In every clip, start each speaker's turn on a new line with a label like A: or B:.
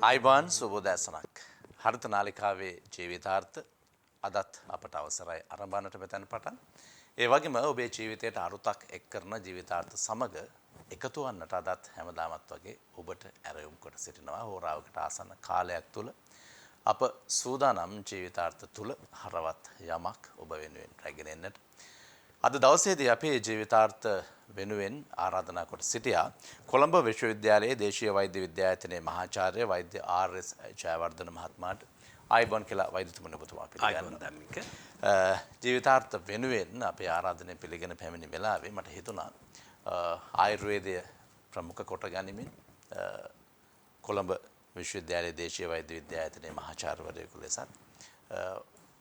A: ආයිබෝන් සුබෝදෑසනක්. හරිත නාලිකාවේ ජීවිතාර්ථ අදත් අපට අවසරයි ආරම්භනට මෙතන පටන්. ඒ වගේම ඔබේ ජීවිතයට අරුතක් එක් කරන ජීවිතාර්ථ සමග එකතු වන්නට අදත් හැමදාමත් වගේ ඔබට ඇරයුම් කොට සිටිනවා. හෝරාවකට ආසන්න කාලයක් තුල අප සූදානම් ජීවිතාර්ථ තුල හරවත් යමක් ඔබ වෙනුවෙන් රැගෙන එන්නට. අද දවසේදී අපේ ජීවිතාර්ථ වෙනුවෙන් ආරාධනා කොට සිටියා කොළඹ විශ්වවිද්‍යාලයේ දේශීය වෛද්‍ය විද්‍යායතනයේ මහාචාර්ය වෛද්‍ය ආර්.එස්. ජයවර්ධන මහත්මයාට ආයිබෝන් කියලා වෛද්‍යතුමනි ඔබතුමා පිළිගන්නවා. ජීවිතාර්ථ වෙනුවෙන් අපේ ආරාධනය පිළිගෙන පැමිණි වෙලාවේ මට හිතුණා ආයුර්වේදය ප්‍රමුඛ කොට ගනිමින් කොළඹ විශ්වවිද්‍යාලයේ දේශීය වෛද්‍ය විද්‍යායතනයේ මහාචාර්යවරයෙකු ලෙසත්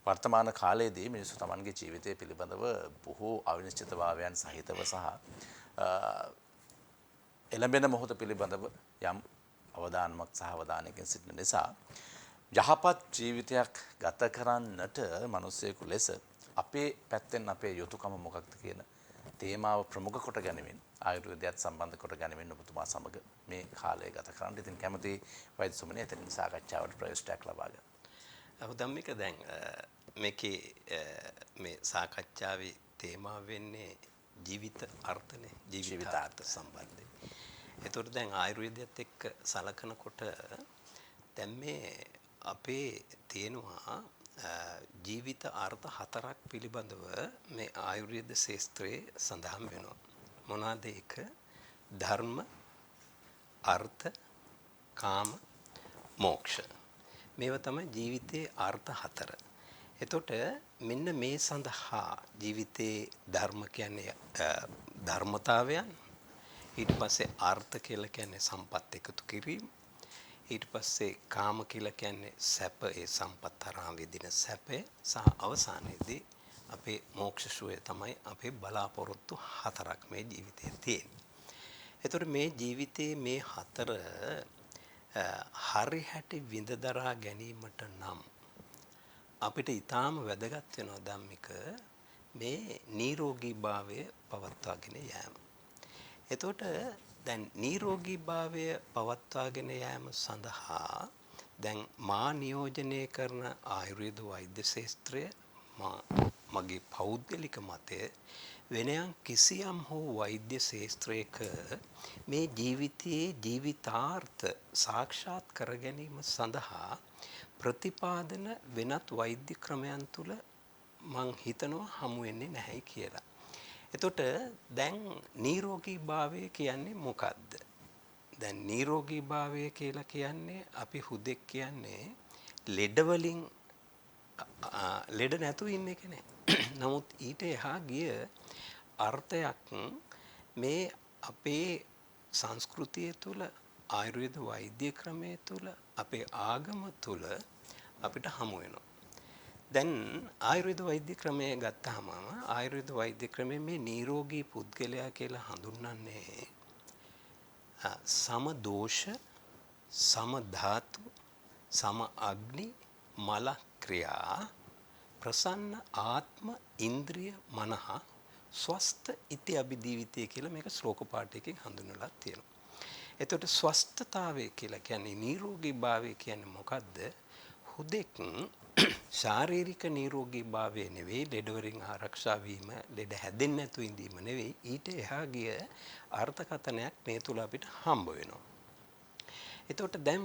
A: වර්තමාන කාලයේදී මිනිස්සු තමන්ගේ ජීවිතය පිළිබඳව බොහෝ අවිනිශ්චිතභාවයන් සහිතව සහ එළඹෙන මොහොත පිළිබඳව යම් අවධානමක් සහ අවධානයකින් සිටින නිසා යහපත් ජීවිතයක් ගත කරන්නට මිනිසෙකු ලෙස අපේ පැත්තෙන් අපේ යුතුයකම මොකක්ද කියන තේමාව ප්‍රමුඛ කොට ගැනීමෙන් ආයුර්වේදයට සම්බන්ධ කොට ගැනීමෙන් ඔබතුමා සමග මේ කාලය ගත කරන්න. ඉතින් කැමති වෛද්‍යතුමනි එතනින් සාකච්ඡාවට ප්‍රයෝජනයක් ලබා ගන්න.
B: අවුදම්මික දැන් මේකේ මේ සාකච්ඡාවේ තේමාව වෙන්නේ ජීවිත අර්ථනේ ජීවිතාර්ථ සම්බන්ධයි. ඒතකොට දැන් ආයුර්වේදයත් එක්ක සලකනකොට දැන් මේ අපේ තියෙනවා ජීවිත අර්ථ හතරක් පිළිබඳව මේ ආයුර්වේද ශාස්ත්‍රයේ සඳහන් වෙනවා. මොනවාද ඒක? ධර්ම, අර්ථ, කාම, මෝක්ෂ. මේවා තමයි ජීවිතයේ අර්ථ හතර. එතකොට මෙන්න මේ සඳහා ජීවිතයේ ධර්ම කියන්නේ ධර්මතාවයන්, ඊට පස්සේ අර්ථ කියලා කියන්නේ සම්පත් එකතු කිරීම, ඊට පස්සේ කාම කියලා කියන්නේ සැප, ඒ සම්පත් තරම් විදින සැපය, සහ අවසානයේදී අපේ මෝක්ෂ සුවය තමයි අපේ බලාපොරොත්තු හතරක් මේ ජීවිතයේ තියෙන්නේ. එතකොට මේ ජීවිතයේ මේ හතර හරි හැටි විඳදරා ගැනීමට නම් අපිට ඊටාම වැදගත් වෙනවා ධම්මික මේ නිරෝගීභාවය පවත්වාගෙන යෑම. එතකොට දැන් නිරෝගීභාවය පවත්වාගෙන යෑම සඳහා දැන් මා නියෝජනය කරන ආයුර්වේද වෛද්‍ය ශාස්ත්‍රය මගේ පෞද්ගලික මතය වෙනයන් කිසියම් හෝ වෛද්‍ය ශාස්ත්‍රයක මේ ජීවිතයේ ජීවිතාර්ථ සාක්ෂාත් කර ගැනීම සඳහා ප්‍රතිපාදන වෙනත් වෛද්‍ය ක්‍රමයන් තුල මං හිතනවා හමු වෙන්නේ නැහැ කියලා. එතකොට දැන් නිරෝගීභාවය කියන්නේ මොකද්ද? දැන් නිරෝගීභාවය කියලා කියන්නේ අපි හුදෙක් කියන්නේ ලෙඩ වලින් ලෙඩ නැතුව ඉන්න එක නේ. නමුත් ඊට එහා ගිය අර්ථයක් මේ අපේ සංස්කෘතිය තුළ ආයුර්වේද වෛද්‍ය ක්‍රමය තුළ අපේ ආගම තුළ අපිට හමු වෙනවා. දැන් ආයුර්වේද වෛද්‍ය ක්‍රමය ගත්තාම ආයුර්වේද වෛද්‍ය ක්‍රමයේ මේ නිරෝගී පුද්ගලයා කියලා හඳුන්වන්නේ සම දෝෂ, සම ධාතු, සම අග්නි, මල ක්‍රියා, ප්‍රසන්න ආත්ම, ඉන්ද්‍රිය, මනහ, ස්වස්ත ඉති අභිදීවිතය කියලා මේක ශ්ලෝක පාඨයකින් හඳුන්වලා තියෙනවා. එතකොට ස්වස්ථතාවය කියලා කියන්නේ නිරෝගීභාවය කියන්නේ මොකද්ද? හුදෙක් ශාරීරික නිරෝගීභාවය නෙවෙයි, ලෙඩ වලින් ආරක්ෂා වීම, ලෙඩ හැදෙන්නේ නැතුව ඉඳීම නෙවෙයි, ඊට එහා ගිය අර්ථකථනයක් මේ තුල අපිට හම්බ වෙනවා. එතකොට දැන්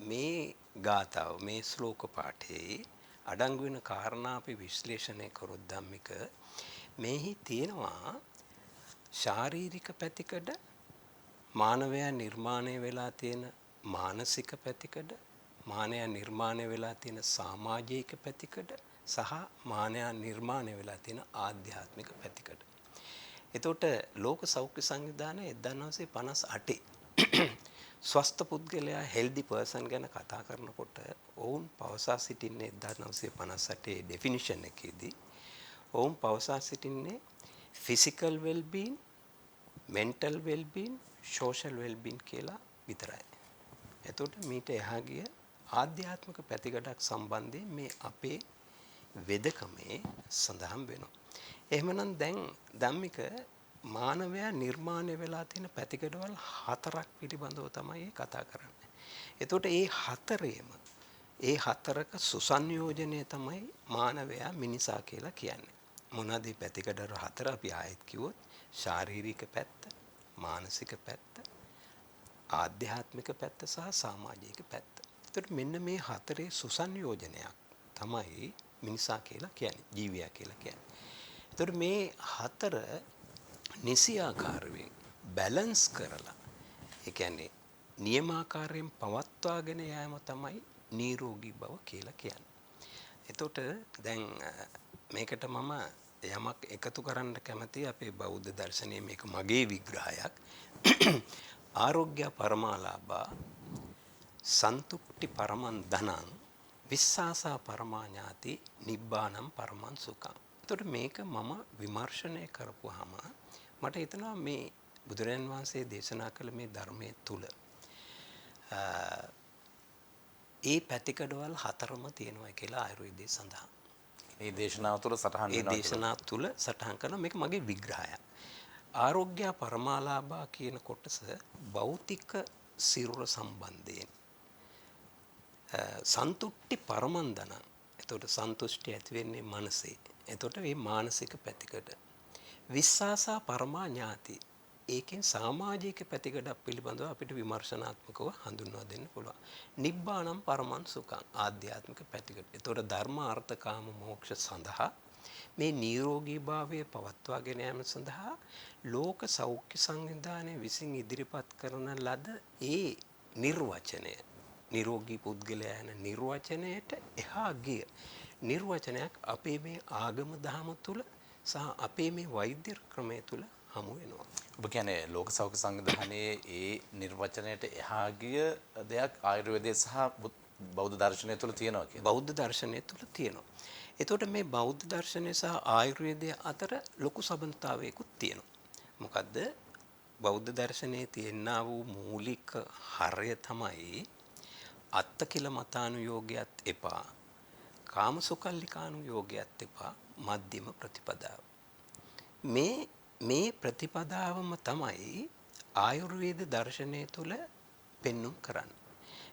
B: මේ ගාථාව, මේ ශ්ලෝක පාඨයේ අඩංගු වෙන කාරණා අපි විශ්ලේෂණය කරොත් ධම්මික මේහි තියෙනවා ශාරීරික පැතිකඩ, මානවයා නිර්මාණය වෙලා තියෙන මානසික පැතිකඩ, මානවයා නිර්මාණය වෙලා තියෙන සමාජික පැතිකඩ, සහ මානවයා නිර්මාණය වෙලා තියෙන ආධ්‍යාත්මික පැතිකඩ. එතකොට ලෝක සෞඛ්‍ය සංවිධානය 1958 ස්වස්ථ පුද්ගලයා හෙල්දි පර්සන් ගැන කතා කරනකොට ඔවුන් පවසා සිටින්නේ 1958 ඩෙෆිනිෂන් එකේදී ඔවුන් පවසා සිටින්නේ physical wellbeing, mental wellbeing, social wellbeing කියලා විතරයි. එතකොට මීට එහා ගිය ආධ්‍යාත්මික පැතිකඩක් සම්බන්ධයෙන් මේ අපේ වෙදකමේ සඳහන් වෙනවා. එහෙමනම් දැන් ධම්මික මානවයා නිර්මාණය වෙලා තියෙන පැතිකඩවල් 4ක් පිළිබඳව තමයි කතා කරන්නේ. එතකොට ඒ හතරක සුසංයෝජනය තමයි මානවයා මිනිසා කියලා කියන්නේ. මොනවාද මේ පැතිකඩ හතර අපි ආයෙත් කිව්වොත් ශාරීරික පැත්ත, මානසික පැත්ත, ආධ්‍යාත්මික පැත්ත සහ සමාජික පැත්ත. එතකොට මෙන්න මේ හතරේ සුසංයෝජනයක් තමයි මිනිසා කියලා කියන්නේ, ජීවියා කියලා කියන්නේ. එතකොට මේ හතර නිසියාකාරයෙන් බැලන්ස් කරලා, ඒ කියන්නේ නියමාකාරයෙන් පවත්වාගෙන යෑම තමයි නිරෝගී බව කියලා කියන්නේ. එතකොට දැන් මේකට මම යමක් එකතු කරන්න කැමතියි. අපේ බෞද්ධ දර්ශනයේ මේක මගේ විග්‍රහයක්. ආරෝග්‍ය පරමාලාභා සන්තුට්ටි පරමං ධනං විස්සාසා පරමාඥාති නිබ්බානම් පරමං සුඛං. එතකොට මේක මම විමර්ශනය කරපුවාම මට හිතෙනවා මේ බුදුරජාන් වහන්සේ දේශනා කළ මේ ධර්මයේ තුල ඒ පැතිකඩවල් හතරම තියෙනවා කියලා ආයුර්වේදයේ සඳහන්.
A: මේ දේශනාව තුළ සටහන්
B: වෙනවා. මේ දේශනාව තුළ සටහන් කරන මේක මගේ විග්‍රහයක්. ආරෝග්‍ය පරමාලාභා කියන කොටස භෞතික සිරුර සම්බන්ධයෙන් සන්තුට්ටි පරමන්දන. එතකොට සන්තුෂ්ටි ඇති වෙන්නේ මනසේ. එතකොට මේ මානසික පැතිකඩ. විස්සාසා පරමා ඥාති. ඒකෙන් සමාජික පැතිකඩ පිළිබඳව අපිට විමර්ශනාත්මකව හඳුන්වා දෙන්න පුළුවන්. නිබ්බානම් පරමං සුඛං ආධ්‍යාත්මික පැතිකඩ. එතකොට ධර්ම අර්ථ කාම මෝක්ෂ සඳහා මේ නිරෝගී භාවය පවත්වාගෙන යාම සඳහා ලෝක සෞඛ්‍ය සංවිධානයේ විසින් ඉදිරිපත් කරන ලද ඒ නිර්වචනය, නිරෝගී පුද්ගලයා යන නිර්වචනයට එහා ගිය නිර්වචනයක් අපේ මේ ආගම දහම තුල සහ අපේ මේ වෛද්‍ය ක්‍රමය තුල හමු වෙනවා.
A: ඔබ කියන්නේ ලෝක සෞඛ්‍ය සංවිධානයේ ඒ නිර්වචනයට එහා ගිය දෙයක් ආයුර්වේදයේ සහ බෞද්ධ දර්ශනය තුළ තියෙනවා කියන්නේ.
B: බෞද්ධ දර්ශනය තුළ තියෙනවා. එතකොට මේ බෞද්ධ දර්ශනය සහ ආයුර්වේදය අතර ලොකු සම්බන්ධතාවයකුත් තියෙනවා. මොකද්ද? බෞද්ධ දර්ශනයේ තියෙනා වූ මූලික හරය තමයි අත්තකිල මතානුයෝගයත් එපා, කාමසුකල්ලිකානුයෝගයත් එපා, මධ්‍යම ප්‍රතිපදාව. මේ ප්‍රතිපදාවම තමයි ආයුර්වේද දර්ශනය තුළ පෙන්눔 කරන්නේ.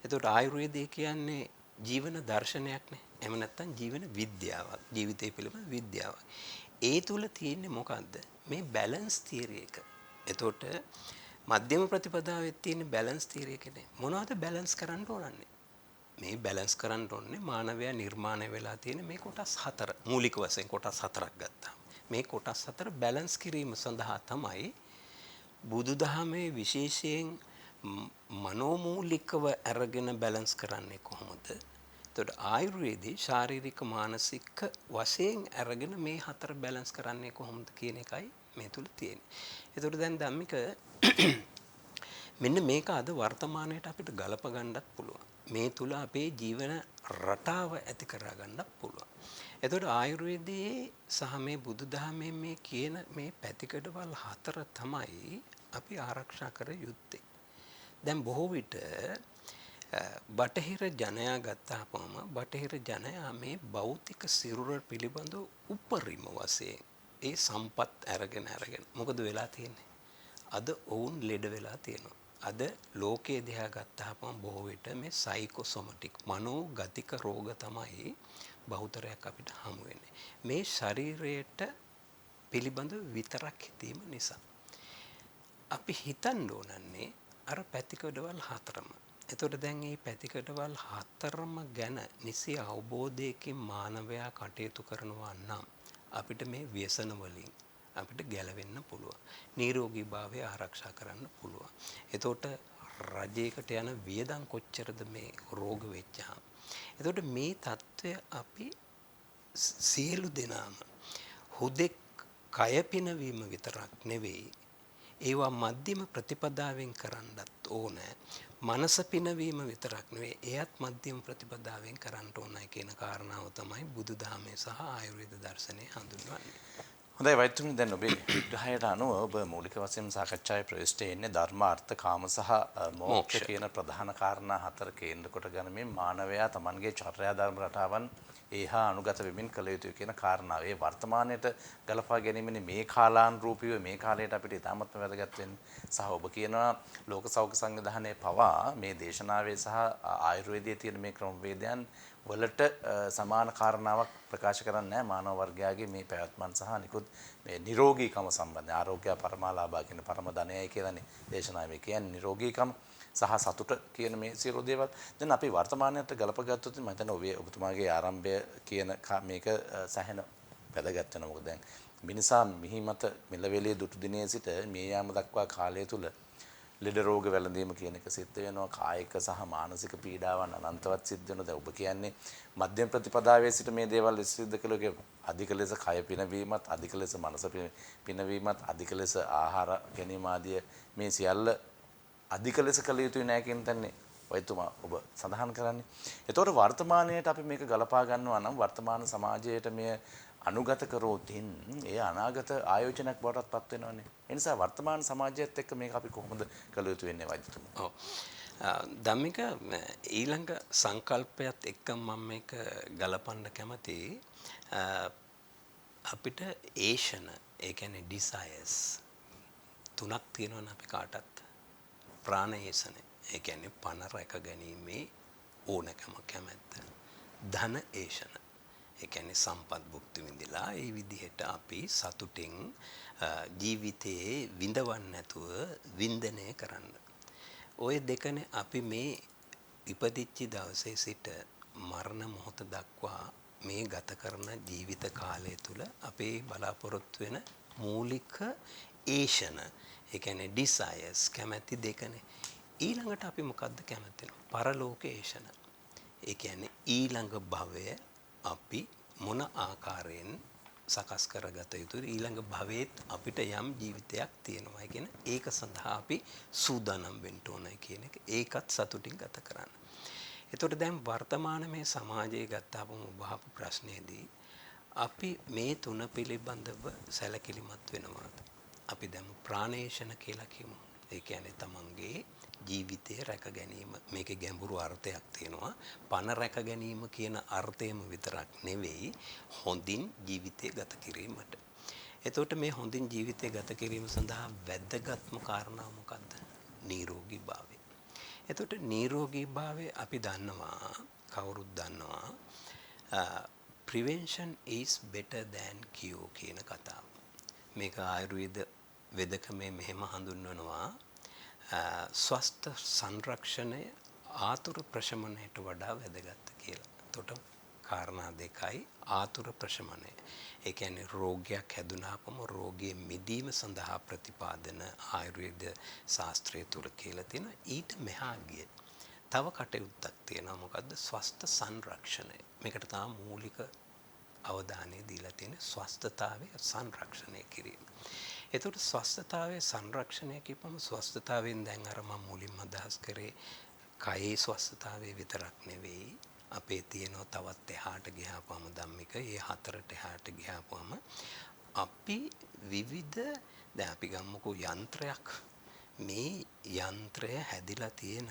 B: එතකොට ආයුර්වේදය කියන්නේ ජීවන දර්ශනයක්නේ. එහෙම නැත්නම් ජීවන විද්‍යාවක්. ජීවිතය පිළිබඳ විද්‍යාවක්. ඒ තුල තියෙන්නේ මොකද්ද? මේ බැලන්ස් තියරි එක. එතකොට මධ්‍යම ප්‍රතිපදාවේ තියෙන බැලන්ස් තියරි එකනේ. මොනවද බැලන්ස් කරන්න ඕනන්නේ? මේ බැලන්ස් කරන්න ඕනේ මානවයා නිර්මාණය වෙලා තියෙන මේ කොටස් හතර. මූලික වශයෙන් කොටස් හතරක් ගත්තා. මේ කොටස් හතර බැලන්ස් කිරීම සඳහා තමයි බුදුදහමේ විශේෂයෙන් මනෝමූලිකව අරගෙන බැලන්ස් කරන්නේ කොහොමද? එතකොට ආයුර්වේදයේ ශාරීරික මානසික වශයෙන් අරගෙන මේ හතර බැලන්ස් කරන්නේ කොහොමද කියන එකයි මේ තුල තියෙන්නේ. එතකොට දැන් ධම්මික මෙන්න මේක අද වර්තමානයට අපිට ගලප ගන්නත් පුළුවන්. මේ තුල අපේ ජීවන රටාව ඇති කරා ගන්නත් පුළුවන්. එතකොට ආයුර්වේදයේ සහ මේ බුදුදහමේ මේ කියන මේ පැතිකඩවල් හතර තමයි අපි ආරක්ෂා කර යුත්තේ. දැන් බොහෝ විට බටහිර ජනයා ගත්තාම බටහිර ජනයා මේ භෞතික සිරුර පිළිබඳව උපරිම වශයෙන් ඒ සම්පත් අරගෙන මොකද වෙලා තියෙන්නේ? අද ඔවුන් ලෙඩ වෙලා තියෙනවා. අද ලෝකයේ දිහා ගත්තාම බොහෝ විට මේ සයිකෝසොමටික් මනෝගතික රෝග තමයි බහුතරයක් අපිට හමු වෙන්නේ. මේ ශරීරයට පිළිබඳ විතරක් හිතීම නිසා. අපි හිතන්න ඕනන්නේ අර පැතිකඩවල් හතරම. එතකොට දැන් මේ පැතිකඩවල් හතරම ගැන නිසි අවබෝධයකින් මානවයා කටයුතු කරනවා නම් අපිට මේ ව්‍යසන වලින් අපිට ගැලවෙන්න පුළුවන්. නිරෝගී භාවය ආරක්ෂා කරන්න පුළුවන්. එතකොට රජයකට යන වියදම් කොච්චරද මේ රෝග වෙච්චාම. එතකොට මේ தত্ত্বය අපි සියලු දෙනාම හුදෙක් කය පිනවීම විතරක් නෙවෙයි, ඒවා මධ්‍යම ප්‍රතිපදාවෙන් කරන්නත් ඕනේ. මනස පිනවීම විතරක් නෙවෙයි, එයත් මධ්‍යම ප්‍රතිපදාවෙන් කරන්න ඕනයි කියන කාරණාව තමයි බුදුදහමේ සහ ආයුර්වේද දර්ශනයේ හඳුන්වන්නේ.
A: හොඳයි වෛද්‍යතුනි, දැන් ඔබේ විග්‍රහයට අනුව ඔබ මූලික වශයෙන් සාකච්ඡාවේ ප්‍රවිෂ්ඨ වෙන්නේ ධර්ම අර්ථ කාම සහ මෝක්ෂ කියන ප්‍රධාන කාරණා හතර කේන්ද්‍ර කොට ගනිමින් මානවයා තමන්ගේ චර්යා ධර්ම රටාවන් ඒහා අනුගත වෙමින් කළ යුතුයි කියන කාරණාව. ඒ වර්තමානයට ගලපා ගැනීමනේ මේ කාලානුරූපීව මේ කාලයට අපිට ඉතාමත්ම වැදගත් වෙන්නේ. සහ ඔබ කියනවා ලෝක සෞඛ්‍ය සංවිධානයේ පවා මේ දේශනාවේ සහ ආයුර්වේදයේ තියෙන මේ ක්‍රමවේදයන් වලට සමාන කාරණාවක් ප්‍රකාශ කරන්නේ නැහැ මානව වර්ගයාගේ මේ පැවැත්මන් සහ නිකුත් මේ නිරෝගීකම සම්බන්ධ ආරෝග්‍ය පරමාලාභා කියන පරම ධනයයි කියලානේ දේශනාවේ කියන්නේ නිරෝගීකම සහ සතුට කියන මේ සියලු දේවල්. දැන් අපි වර්තමානයට ගලපගත්තොත් මම හිතන්නේ ඔබතුමාගේ ආරම්භය කියන මේක සැහෙන වැදගත් වෙනවා. මොකද දැන් මිනිසා මිහිමත මෙලවෙලේ දුටු දිනේ සිට මේ යාම දක්වා කාලය තුල ලෙඩ රෝග වැළඳීම කියන එක සිද්ධ වෙනවා. කායික සහ මානසික පීඩාවන් අනන්තවත් සිද්ධ වෙනවා. දැන් ඔබ කියන්නේ මධ්‍යම ප්‍රතිපදාවේ සිට මේ දේවල් සිද්ධ කළේ අධික ලෙස කය පිනවීමත්, අධික ලෙස මනස පිනවීමත්, අධික ලෙස ආහාර ගැනීම ආදී මේ සියල්ල අධික ලෙස කළ යුතුයි නෑ කියන තැන්නේ ඔයතුමා ඔබ සඳහන් කරන්නේ. ඒතකොට වර්තමානයේට අපි මේක ගලපා ගන්නවා නම් වර්තමාන සමාජයට මේ අනුගත කරෝතින් ඒ අනාගත ආයෝජනයක් බවටත් පත් වෙනවනේ. ඒ නිසා වර්තමාන සමාජයත් එක්ක මේක අපි කොහොමද කළ යුතු වෙන්නේ වෛද්‍යතුමා?
B: ඔව්. ධම්මික ඊළඟ සංකල්පයත් එක්ක මම මේක ගලපන්න කැමතියි. අපිට ඒෂණ ඒ කියන්නේ ඩිසයර්ස් තුනක් තියෙනවනේ අපි කාටත්. ප්‍රාණේෂණ ඒ කියන්නේ පණ රැක ගැනීමේ ඕනකම කැමැත්ත. ධන ඒෂණ ඒ කියන්නේ සම්පත් භුක්ති විඳලා ඒ විදිහට අපි සතුටින් ජීවිතයේ විඳවන්න නැතුව වින්දනය කරන්න. ওই දෙකනේ අපි මේ ඉපදිච්ච දවසේ සිට මරණ මොහොත දක්වා මේ ගත කරන ජීවිත කාලය තුල අපේ බලාපොරොත්තු වෙන මූලික ඒෂණ ඒ කියන්නේ ඩිසයර්ස් කැමැති දෙකනේ. ඊළඟට අපි මොකද්ද කැමති වෙන්නේ? පරලෝක ඒෂණ. ඒ කියන්නේ ඊළඟ භවය අපි මොන ආකාරයෙන් සකස් කරගත යුතුද? ඊළඟ භවයේත් අපිට යම් ජීවිතයක් තියෙනවා කියන ඒක සඳහා අපි සූදානම් වෙන්න ඕනයි කියන එක. ඒකත් සතුටින් ගත කරන්න. එතකොට දැන් වර්තමාන මේ සමාජයේ ගත්තාම වහපු ප්‍රශ්නේදී අපි මේ තුන පිළිබඳව සැලකිලිමත් වෙනවාද? අපි දැන් ප්‍රාණේෂණ කියලා කියමු. ඒ කියන්නේ තමන්ගේ ජීවිතය රැක ගැනීම. මේකේ ගැඹුරු අර්ථයක් තියෙනවා. පණ රැක ගැනීම කියන අර්ථයම විතරක් නෙවෙයි හොඳින් ජීවිතය ගත කිරීමට. එතකොට මේ හොඳින් ජීවිතය ගත කිරීම සඳහා වැදගත්ම කාරණා මොකද්ද? නිරෝගී භාවය. එතකොට නිරෝගී භාවය අපි දන්නවා කවුරුත් දන්නවා prevention is better than cure කියන කතාව. මේක ආයුර්වේද වෙදකමේ මෙහෙම හඳුන්වනවා ස්වස්ථ සංරක්ෂණය ආතුර ප්‍රශමනයට වඩා වැදගත් කියලා. එතකොට කාරණා දෙකයි ආතුර ප්‍රශමනය. ඒ කියන්නේ රෝගයක් හැදුනාම රෝගයේ මිදීම සඳහා ප්‍රතිපාදන ආයුර්වේද ශාස්ත්‍රය තුල කියලා තියෙන ඊට මෙහා ගිය තව කටයුත්තක් තියෙනවා. මොකද්ද? ස්වස්ථ සංරක්ෂණය. මේකට තමයි මූලික අවධානය දීලා තියෙන ස්වස්ථතාවය සංරක්ෂණය කිරීම. එතකොට ස්වස්ථතාවයේ සංරක්ෂණය කියපම ස්වස්ථතාවයෙන් දැන් අර මම මුලින්ම අදහස් කරේ කයේ ස්වස්ථතාවය විතරක් නෙවෙයි අපේ තියෙන තවත් එහාට ගියාපම ධම්මික ඒ හතරට එහාට ගියාපම අපි විවිධ දැන් අපි ගමුකෝ යන්ත්‍රයක් මේ යන්ත්‍රය හැදිලා තියෙන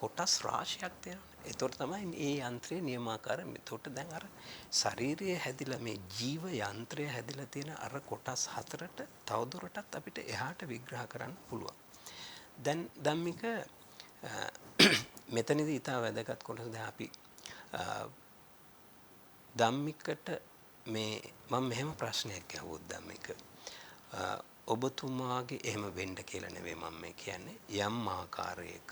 B: කොටස් රාශියක් තියෙනවා. ඒතකොට තමයි මේ යන්ත්‍රයේ නියමාකාරය. එතකොට දැන් අර ශරීරයේ හැදිලා මේ ජීව යන්ත්‍රය හැදිලා තියෙන අර කොටස් හතරට තවදුරටත් අපිට එහාට විග්‍රහ කරන්න පුළුවන්. දැන් ධම්මික මෙතනදී ඊට වැදගත් කොටස දැන් අපි ධම්මිකට මේ මම මෙහෙම ප්‍රශ්නයක් අහුවොත් ධම්මික ඔබතුමාගේ එහෙම වෙන්න කියලා නෙවෙයි මම මේ කියන්නේ යම් ආකාරයක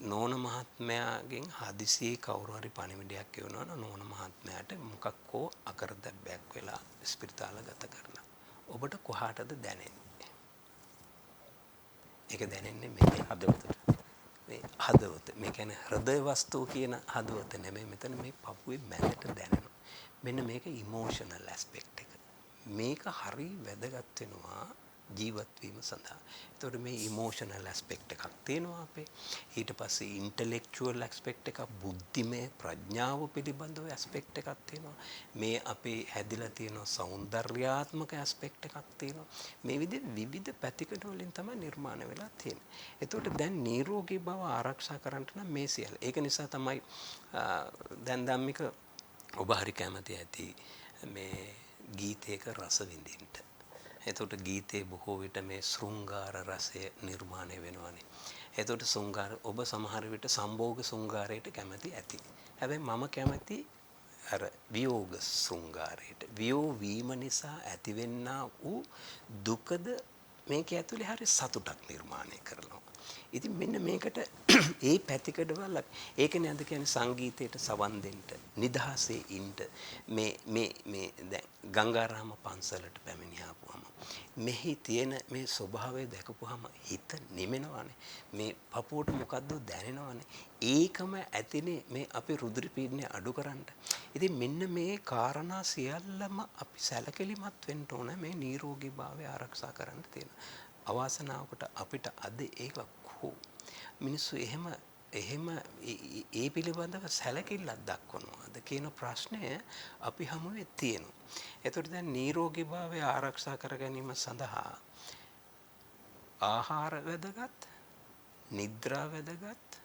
B: නෝන මහත්මයාගෙන් හදිසියේ කවුරු හරි පණිවිඩයක් එවනවා නම් නෝන මහත්මයාට මොකක් හෝ අකරදැබ්බයක් වෙලා ස්පිරිතාල ගත කරනවා. ඔබට කොහාටද දැනෙන්නේ? ඒක දැනෙන්නේ මේ හදවතට. මේ හදවත. මේ කියන්නේ හෘදය වස්තුව කියන හදවත නෙමෙයි මෙතන මේ පපුවේ මැදට දැනෙනවා. මෙන්න මේක ඉමෝෂනල් ඇස්පෙක්ට් එක. මේක හරි වැදගත් වෙනවා ජීවත් වීම සඳහා. එතකොට මේ ඉමෝෂනල් ඇස්පෙක්ට් එකක් තියෙනවා අපේ. ඊට පස්සේ ඉන්ටෙලෙක්චුවල් ඇස්පෙක්ට් එකක්, බුද්ධිමය ප්‍රඥාව පිළිබඳව ඇස්පෙක්ට් එකක් තියෙනවා. මේ අපේ හැදිලා තියෙන సౌందర్యාත්මක ඇස්පෙක්ට් එකක් තියෙනවා. මේ විවිධ පැතිකඩ වලින් තමයි නිර්මාණය වෙලා තියෙන්නේ. එතකොට දැන් නිරෝගී බව ආරක්ෂා කරන්න නම් මේ සියල්ල. ඒක නිසා තමයි දැන් ධම්මික ඔබ හරි කැමති ඇති මේ ගීතයක රස විඳින්න. එතකොට ගීතේ බොහෝ විට මේ ශෘංගාර රසය නිර්මාණය වෙනවානේ. එතකොට ශෘංගාර ඔබ සමහර විට සම්භෝග ශෘංගාරයට කැමති ඇති. හැබැයි මම කැමති අර වියෝග ශෘංගාරයට. වියෝ වීම නිසා ඇතිවෙන්නා වූ දුකද මේක ඇතුලේ හරි සතුටක් නිර්මාණය කරනවා. ඉතින් මෙන්න මේකට ඒ පැතිකඩවල ඒකනේ අද කියන්නේ සංගීතයට සවන් දෙන්න නිදහසේ ඉන්න මේ දැන් ගංගාරාම පන්සලට පැමිණියාපුවම මෙහි තියෙන මේ ස්වභාවය දැකපුවාම හිත නිමෙනවානේ. මේ පපුවට මොකද්ද දැනෙනවානේ. ඒකම ඇතිනේ මේ අපි රුධිර පීඩනය අඩු කරන්න. ඉතින් මෙන්න මේ කාරණා සියල්ලම අපි සැලකිලිමත් වෙන්න ඕන මේ නිරෝගීභාවය ආරක්ෂා කරන්න තියෙන. අවාසනාවකට අපිට අද ඒක මිනිස්සු එහෙම ඒ පිළිබඳව සැලකිල්ලක් දක්වනවාද කියන ප්‍රශ්නය අපි හමුවේ තියෙනවා. එතකොට දැන් නිරෝගීභාවය ආරක්ෂා කර ගැනීම සඳහා ආහාර වැදගත්, නිද්‍රා වැදගත්,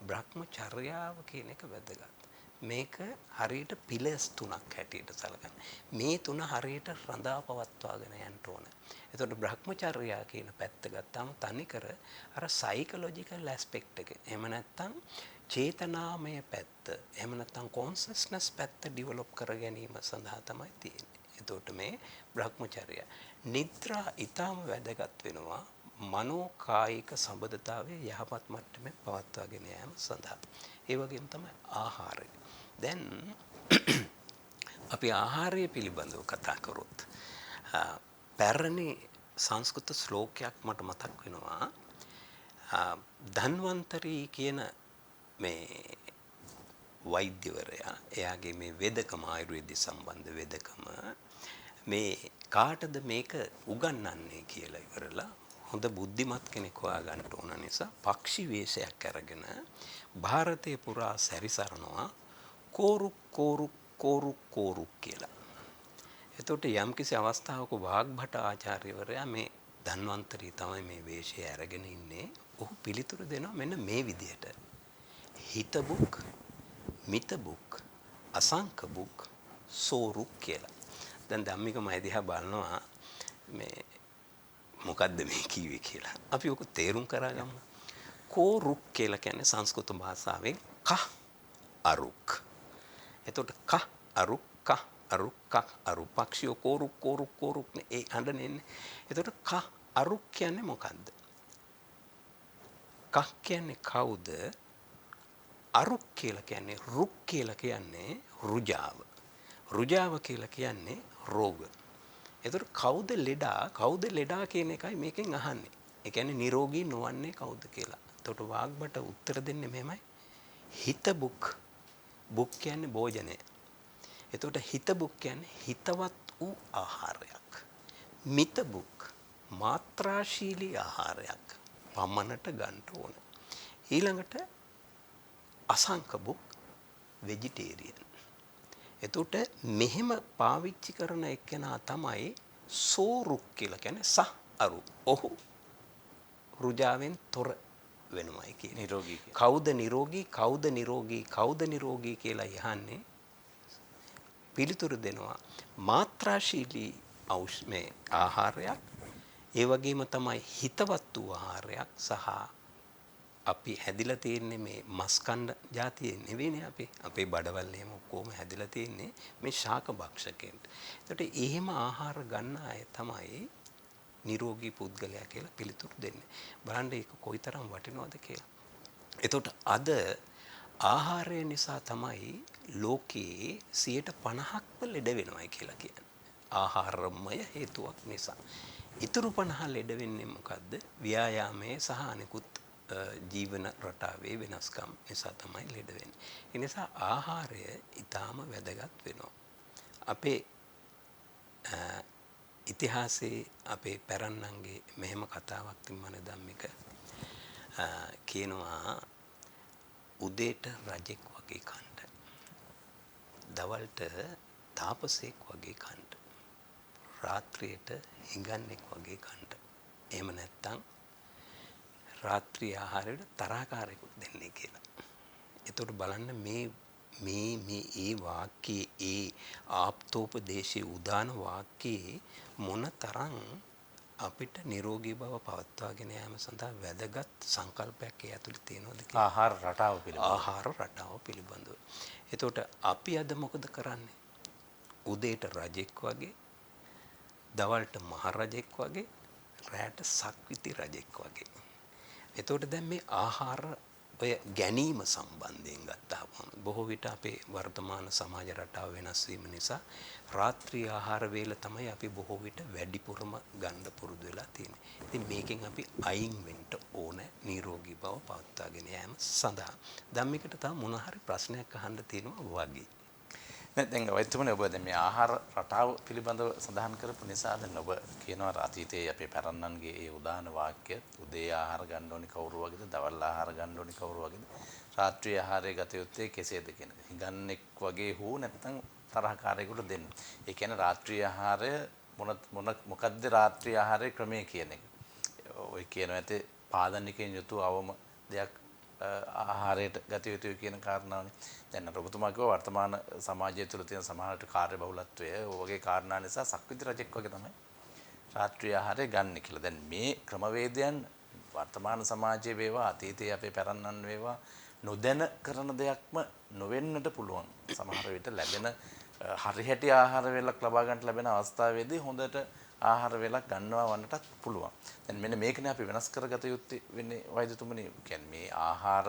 B: බ්‍රහ්මචර්යාව කියන එක වැදගත්. මේක හරියට පිලර්ස් තුනක් හැටියට සැලකන්න. මේ තුන හරියට රඳා පවත්වාගෙන යන්න ඕන. එතකොට බ්‍රහ්මචර්යා කියන පැත්ත ගත්තාම තනිකර අර සයිකොලොජිකල් ඇස්පෙක්ට් එක. එහෙම නැත්නම් චේතනාමය පැත්ත, එහෙම නැත්නම් කොන්ෂස්නස් පැත්ත ඩිවලොප් කර ගැනීම සඳහා තමයි තියෙන්නේ. එතකොට මේ බ්‍රහ්මචර්යා. නිද්‍රා ඊටම වැදගත් වෙනවා. මනෝ කායික සම්බන්ධතාවයේ යහපත් මට්ටමේ පවත්වාගෙන යාම සඳහා. ඒ වගේම තමයි ආහාරය. දැන් අපි ආහාරය පිළිබඳව කතා කරොත් පැරණි සංස්කෘත ශ්ලෝකයක් මට මතක් වෙනවා. ධන්වන්තරි කියන මේ වෛද්‍යවරයා එයාගේ මේ වෙදකම ආයුර්වේද සම්බන්ධ වෙදකම මේ කාටද මේක උගන්වන්නේ කියලා ඉවරලා හොඳ බුද්ධිමත් කෙනෙක් හොයාගන්න ඕන නිසා පක්ෂි වේශයක් අරගෙන ಭಾರತේ පුරා සැරිසරනවා කෝරුක් කියලා. එතකොට යම්කිසි අවස්ථාවක වාග්භට ආචාර්යවරයා මේ ධන්වන්තරි තමයි මේ වේශය අරගෙන ඉන්නේ. ඔහු පිළිතුරු දෙනවා මෙන්න මේ විදිහට. හිතබුක්, මිතබුක්, අසංකබුක්, සෝරුක් කියලා. දැන් ධම්මික මම දිහා බලනවා මේ මොකද්ද මේ කිව්වේ කියලා. අපි ඔක තේරුම් කරගමු. කෝරුක් කියලා කියන්නේ සංස්කෘත භාෂාවෙන් කහ අරුක්. එතකොට කහ අරුක් කහ අරුක් කහ අරුක් පක්ෂියෝ කෝරුක් නේ ඒ හඬන්නේ. එතකොට කහ අරුක් කියන්නේ මොකද්ද? කහ කියන්නේ කවුද? අරුක් කියලා කියන්නේ රුක් කියලා කියන්නේ රුජාව. රුජාව කියලා කියන්නේ රෝග. එතකොට කවුද ලෙඩා කියන එකයි මේකෙන් අහන්නේ. ඒ කියන්නේ නිරෝගී නොවන්නේ කවුද කියලා. එතකොට වාග්බට උත්තර දෙන්නේ මෙහෙමයි. හිතබුක්. බුක් කියන්නේ භෝජනය. එතකොට හිතබුක් කියන්නේ හිතවත් වූ ආහාරයක්. මිතබුක් මාත්‍රාශීලී ආහාරයක්. පමණට ගන්න ඕන. ඊළඟට අසංකබුක් වෙජිටේරියන්. එතකොට මෙහෙම පාවිච්චි කරන එක්කෙනා තමයි සෝරුක් කියලා කියන්නේ සහ අරු. ඔහු රුජාවෙන් තොර වෙනවයි කියන්නේ.
A: නිරෝගී.
B: කවුද නිරෝගී කියලා යහන්නේ පිළිතුරු දෙනවා. මාත්‍රාශීලී මේ ආහාරයක් ඒ වගේම තමයි හිතවත් වූ ආහාරයක් සහ අපි හැදිලා තියෙන්නේ මේ මස් කන්න જાතියේ නෙවෙයිනේ අපේ බඩවල් එහෙම ඔක්කොම හැදිලා තියෙන්නේ මේ ශාක භක්ෂකෙන්ට. ඒකට එහෙම ආහාර ගන්න අය තමයි නිරෝගී පුද්ගලයා කියලා පිළිතුරු දෙන්නේ. බලන්න ඒක කොයිතරම් වටිනවද කියලා. එතකොට අද ආහාරය නිසා තමයි ලෝකයේ 50%ක්ම ලෙඩ වෙනවයි කියලා කියන්නේ. ආහාරමය හේතුවක් නිසා. ඊතුරු 50% ලෙඩ වෙන්නේ මොකද්ද? ව්‍යායාමයේ සහ අනිකුත් ජීවන රටාවේ වෙනස්කම් නිසා තමයි ලෙඩ වෙන්නේ. ඒ නිසා ආහාරය ඊටාම වැදගත් වෙනවා. අපේ ඉතිහාසයේ අපේ පැරණන්ගේ මෙහෙම කතාවක් තිබුණා ධම්මික. කියනවා උදේට රජෙක් වගේ කන්න. දවල්ට තාපසෙක් වගේ කන්න. රාත්‍රියට හිඟන්නෙක් වගේ කන්න. එහෙම නැත්තම් රාත්‍රී ආහාරයට තරහකාරයෙකුට දෙන්නේ කියලා. එතකොට බලන්න මේ මේ ඒ වාක්‍යයේ ඒ ආප්තෝපදේශයේ උදාන වාක්‍යයේ මොනතරම් අපිට නිරෝගී බව පවත්වාගෙන යාම සඳහා වැදගත් සංකල්පයක් ඒ ඇතුළේ තියෙනවද කියලා.
A: ආහාර රටාව පිළිබඳව.
B: ආහාර රටාව පිළිබඳව. එතකොට අපි අද මොකද කරන්නේ? උදේට රජෙක් වගේ, දවල්ට මහ රජෙක් වගේ, රැට සක්විති රජෙක් වගේ. එතකොට දැන් මේ ආහාර ඔය ගැනීම සම්බන්ධයෙන් ගත්තාම බොහෝ විට අපේ වර්තමාන සමාජ රටාව වෙනස් වීම නිසා රාත්‍රී ආහාර වේල තමයි අපි බොහෝ විට වැඩිපුරම ගන්න පුරුදු වෙලා තියෙන්නේ. ඉතින් මේකෙන් අපි අයින් වෙන්න ඕන නිරෝගී බව පවත්වාගෙන යාම සඳහා. ධම්මිකට තව මොන හරි ප්‍රශ්නයක් අහන්න තියෙනවා වගේ.
A: දැන් වෛද්‍යතුමනි ඔබ දැන් මේ ආහාර රටාව පිළිබඳව සඳහන් කරපු නිසා දැන් ඔබ කියනවා අතීතයේ අපේ පැරණන්ගේ ඒ උදාන වාක්‍ය උදේ ආහාර ගන්න ඕනි කවුරු වගේද දවල් ආහාර ගන්න ඕනි කවුරු වගේද රාත්‍රී ආහාරය ගත යුත්තේ කෙසේද කියන එක. හිඟන්නෙක් වගේ හෝ නැත්නම් තරහකාරයෙකුට දෙන්න. ඒ කියන්නේ රාත්‍රී ආහාරය මොකද්ද රාත්‍රී ආහාරයේ ක්‍රමය කියන එක. ඔය කියන ඇතේ පාදනිකෙන් යුතු අවම දෙයක් ආහාරයට ගත යුතුයි කියන කාරණාවනේ. දැන් ඔබතුමා කිව්වා වර්තමාන සමාජය තුළ තියෙන සමාජයට කාර්ය බහුලත්වය ඔයගේ කාරණා නිසා සක්විති රජෙක් වගේ තමයි රාත්‍රී ආහාරය ගන්න කියලා. දැන් මේ ක්‍රමවේදයන් වර්තමාන සමාජයේ වේවා අතීතයේ අපේ පැරණන් වේවා නොදැන කරන දෙයක්ම නොවෙන්නට පුළුවන්. සමහර විට ලැබෙන හරිහැටි ආහාර වේලක් ලබා ගන්නට ලැබෙන අවස්ථාවේදී හොඳට ආහාර වේලක් ගන්නවා වන්නටත් පුළුවන්. දැන් මෙන්න මේකනේ අපි වෙනස් කරගත යුත්තේ වෙන්නේ වෛද්‍යතුමනි. කියන්නේ මේ ආහාර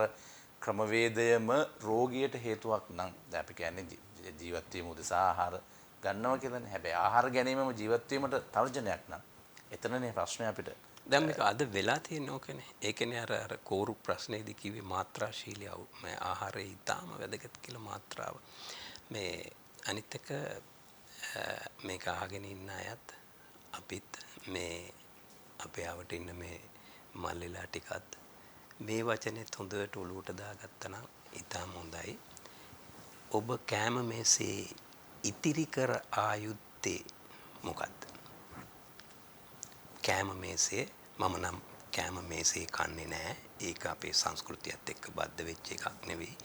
A: ක්‍රමවේදයම රෝගියට හේතුවක් නම් දැන් අපි කියන්නේ ජීවත් වීම උදෙසා ආහාර ගන්නවා කියලානේ. හැබැයි ආහාර ගැනීමම ජීවත් වීමට තර්ජනයක් නම් එතනනේ ප්‍රශ්නේ අපිට.
B: දැන් මේක අද වෙලා තියෙන ඕකනේ. ඒකනේ අර කෝරු ප්‍රශ්නේදී කිව්වේ මාත්‍රාශීලී මේ ආහාරය ඊටාම වැදගත් කියලා මාත්‍රාව. මේ අනිත් එක මේක අහගෙන ඉන්න අයත් අපිත් මේ අපේ ආවට ඉන්න මේ මල්ලිලා ටිකත් මේ වචනේත් හොඳට ඔලුවට දාගත්තා නම් ඊටාම හොඳයි. ඔබ කෑම මේසේ ඉතිරි කර ආයුත්තේ මොකද්ද? කෑම මේසේ මම නම් කෑම මේසේ කන්නේ නැහැ. ඒක අපේ සංස්කෘතියත් එක්ක බද්ධ වෙච්ච එකක් නෙවෙයි.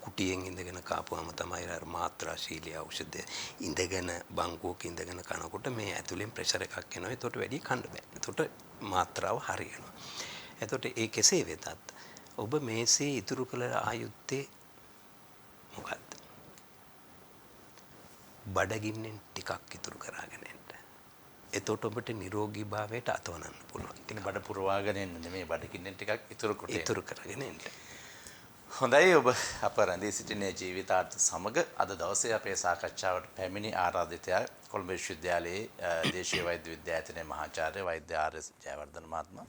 B: කුටියෙන් ඉඳගෙන කාපුවම තමයි අර මාත්‍රාශීලී ඖෂධ ඉඳගෙන බංකුවක ඉඳගෙන කනකොට මේ ඇතුලෙන් ප්‍රෙෂර් එකක් එනවා. ඒකට වැඩි කන්න බෑ. ඒකට මාත්‍රාව හරියනවා. එතකොට ඒ කෙසේ වෙතත් ඔබ මේසේ ඉතුරු කළ ආයුත්තේ මොකද්ද? බඩගින්නෙන් ටිකක් ඉතුරු කරාගෙන එන්න. එතකොට ඔබට නිරෝගී භාවයට අතවනන්න පුළුවන්.
A: ඉතින් බඩ පුරවාගෙන එන්න නෙමෙයි බඩගින්නෙන් ටිකක් ඉතුරු
B: කරගෙන එන්න.
A: හොඳයි ඔබ අප රැඳී සිටිනේ ජීවිතාර්ථ සමග අද දවසේ අපේ සාකච්ඡාවට පැමිණි ආරාධිතයා කොළඹ විශ්වවිද්‍යාලයේ දේශීය වෛද්‍ය විද්‍යායතනයේ මහාචාර්ය වෛද්‍ය ආර්.එස්. ජයවර්ධන මහත්මයා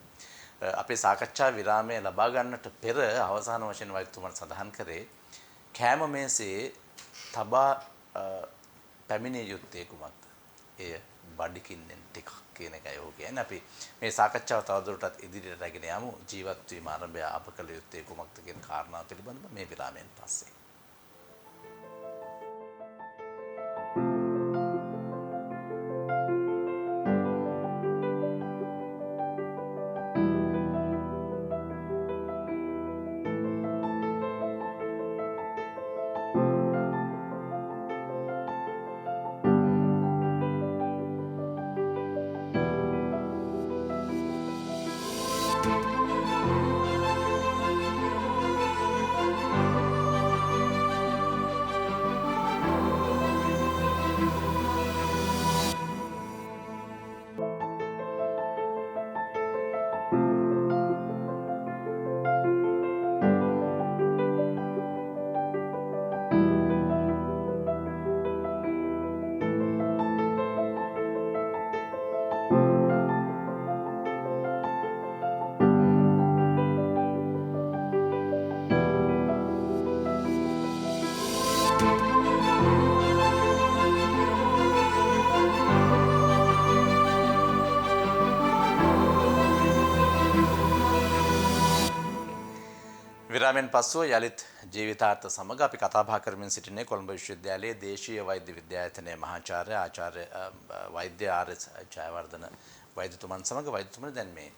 A: අපේ සාකච්ඡා විරාමය ලබා ගන්නට පෙර අවසාන වශයෙන් වෛද්‍යතුමන් සඳහන් කරේ කෑම මේසේ තබා පැමිණිය යුත්තේ කුමක්ද? එය බඩකින්නෙන් ටිකක් කියන එකයි ඔහු කියන්නේ. අපි මේ සාකච්ඡාව තවදුරටත් ඉදිරියට රැගෙන යමු. ජීවත් වීම ආරම්භය අප කළ යුත්තේ කුමක්ද කියන කාරණාව පිළිබඳව මේ විරාමයෙන් පස්සේ. විරාමෙන් පසුව යලිත් ජීවිතාර්ථ සමග අපි කතා බහ කරමින් සිටින්නේ කොළඹ විශ්වවිද්‍යාලයේ දේශීය වෛද්‍ය විද්‍යායතනයේ මහාචාර්ය ආචාර්ය වෛද්‍ය ආර්.එස්. ජයවර්ධන වෛද්‍යතුමන් සමග. වෛද්‍යතුමනි දැන් මේ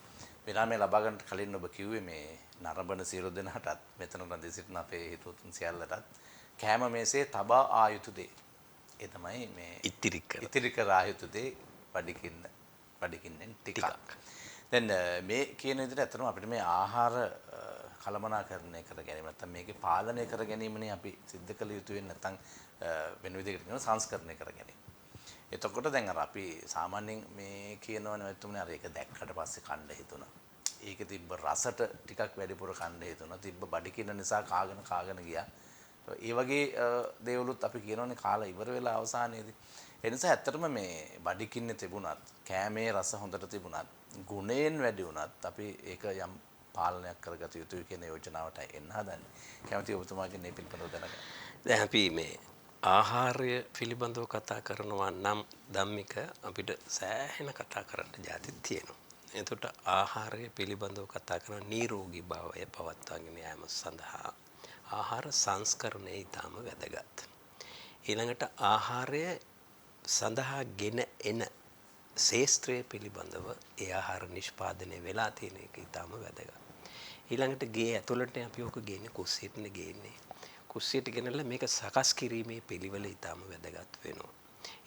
A: විරාමය ලබා ගන්නට කලින් ඔබ කිව්වේ මේ නරඹන සියලු දෙනාටත් මෙතන රැඳී සිටින අපේ හිතවතුන් සියල්ලටත් කෑම මේසේ තබා ආ යුතු දේ. ඒ තමයි මේ ඉතිරි කර ආ යුතු දේ බඩගින්නෙන් ටිකක්. දැන් මේ කියන විදිහට ඇත්තටම අපිට මේ ආහාර කළමනාකරණය කර ගැනීම නැත්නම් මේකේ පාලනය කර ගැනීමනේ අපි සිද්ධ කළ යුතු වෙන්නේ නැත්නම් වෙන විදිහකට කියනවා සංස්කරණය කර ගැනීම. එතකොට දැන් අර අපි සාමාන්‍යයෙන් මේ කියනවනේ නැත්තුමනේ අර ඒක දැක්කට පස්සේ කන්න හිතුණා. ඒකේ තිබ්බ රසට ටිකක් වැඩිපුර කන්න හිතුණා. තිබ්බ බඩගින්න නිසා කාගෙන ගියා. ඒ වගේ දේවලුත් අපි කියනවනේ කාලා ඉවර වෙලා අවසානයේදී. ඒ නිසා ඇත්තටම මේ බඩගින්නේ තිබුණත් කෑමේ රස හොඳට තිබුණත් ගුණයෙන් වැඩි වුණත් අපි ඒක යම් පාලනයක් කරගත යුතුයි කියන යෝජනාවට එන්න හදන්නේ. කැමති ඔබතුමාගෙන් මේ පිළිබඳව දැනගන්න.
B: දැන් අපි මේ ආහාරය පිළිබඳව කතා කරනවා නම් ධම්මික අපිට සෑහෙන කතා කරන්න જાති තියෙනවා. එතකොට ආහාරය පිළිබඳව කතා කරන නිරෝගී භාවය පවත්වාගෙන යාම සඳහා ආහාර සංස්කරණය ඊටම වැදගත්. ඊළඟට ආහාරය සඳහා ගෙන එන ශේස්ත්‍රය පිළිබඳව ඒ ආහාර නිෂ්පාදනය වෙලා තියෙන එක ඊටම වැදගත්. ඊළඟට ගේ ඇතුළට අපි ඔක ගේන්නේ කුස්සියටනේ ගේන්නේ. කුස්සියට ගෙනල්ලා මේක සකස් කිරීමේ පිළිවෙල ඊටම වැදගත් වෙනවා.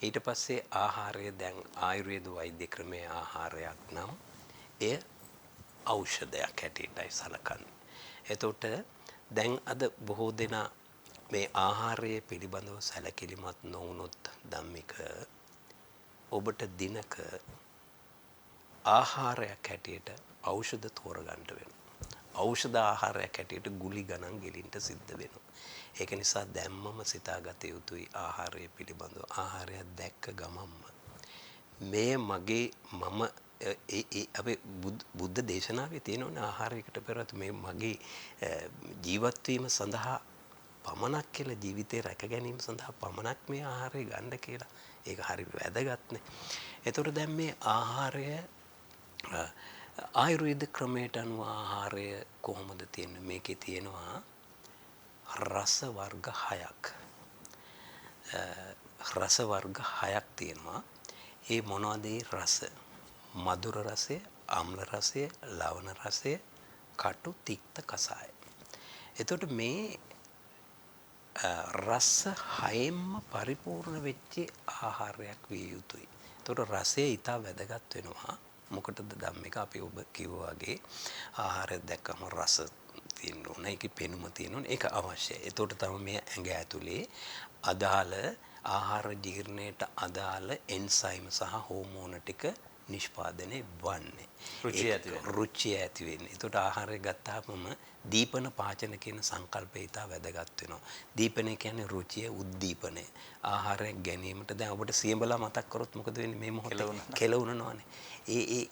B: ඊට පස්සේ ආහාරය දැන් ආයුර්වේද වෛද්‍ය ක්‍රමයේ ආහාරයක් නම් එය ඖෂධයක් හැටියටයි සලකන්නේ. එතකොට දැන් අද බොහෝ දෙනා මේ ආහාරය පිළිබඳව සැලකිලිමත් නොවුනොත් ධම්මික ඔබට දිනක ආහාරයක් හැටියට ඖෂධ තෝරගන්න වෙනවා. ඖෂධ ආහාරයක් හැටියට ගුලි ගණන් ගෙලින්ට සිද්ධ වෙනවා. ඒක නිසා දැම්මම සිතාගත යුතුයි ආහාරය පිළිබඳව. ආහාරයක් දැක්ක ගමම්ම මේ මගේ මම අපේ බුද්ධ දේශනාවේ තියෙනවනේ ආහාරයකට පෙරත් මේ මගේ ජීවත් වීම සඳහා පමණක් කියලා ජීවිතේ රැක ගැනීම සඳහා පමණක් මේ ආහාරය ගන්න කියලා. ඒක හරි වැදගත්නේ. ඒතකොට දැන් මේ ආහාරය ආයුර්වේද ක්‍රමයට අනුව ආහාරය කොහොමද තියෙන්නේ? මේකේ තියෙනවා රස වර්ග 6ක්. රස වර්ග 6ක් තියෙනවා. ඒ මොනවද ඒ රස? මధుර රසය, අම්ල රසය, ලවණ රසය, කටු, තික්ත, කසාය. එතකොට මේ රස 6ෙන්ම පරිපූර්ණ වෙච්ච ආහාරයක් විය යුතුයි. එතකොට රසය ඊට වැදගත් වෙනවා. මොකටද ධම්මික අපි ඔබ කිව්වා වගේ ආහාරය දැක්කම රස තියෙන්න ඕන. ඒකේ පෙනුම තියෙන්න ඕන. ඒක අවශ්‍යයි. එතකොට තමයි මේ ඇඟ ඇතුලේ අදාළ ආහාර ජීර්ණයට අදාළ එන්සයිම් සහ හෝමෝන ටික නිෂ්පාදනය වන්නේ. රුචිය ඇති වෙන්නේ. ඒකට ආහාරය ගත්තාම දීපන පාචන කියන සංකල්පය ඉතා වැදගත් වෙනවා. දීපනය කියන්නේ රුචිය උද්දීපනය. ආහාරයක් ගැනීමට දැන් ඔබට සියඹලා මතක් කරොත් මොකද වෙන්නේ මේ මොහොතේ කෙලවුනනවානේ.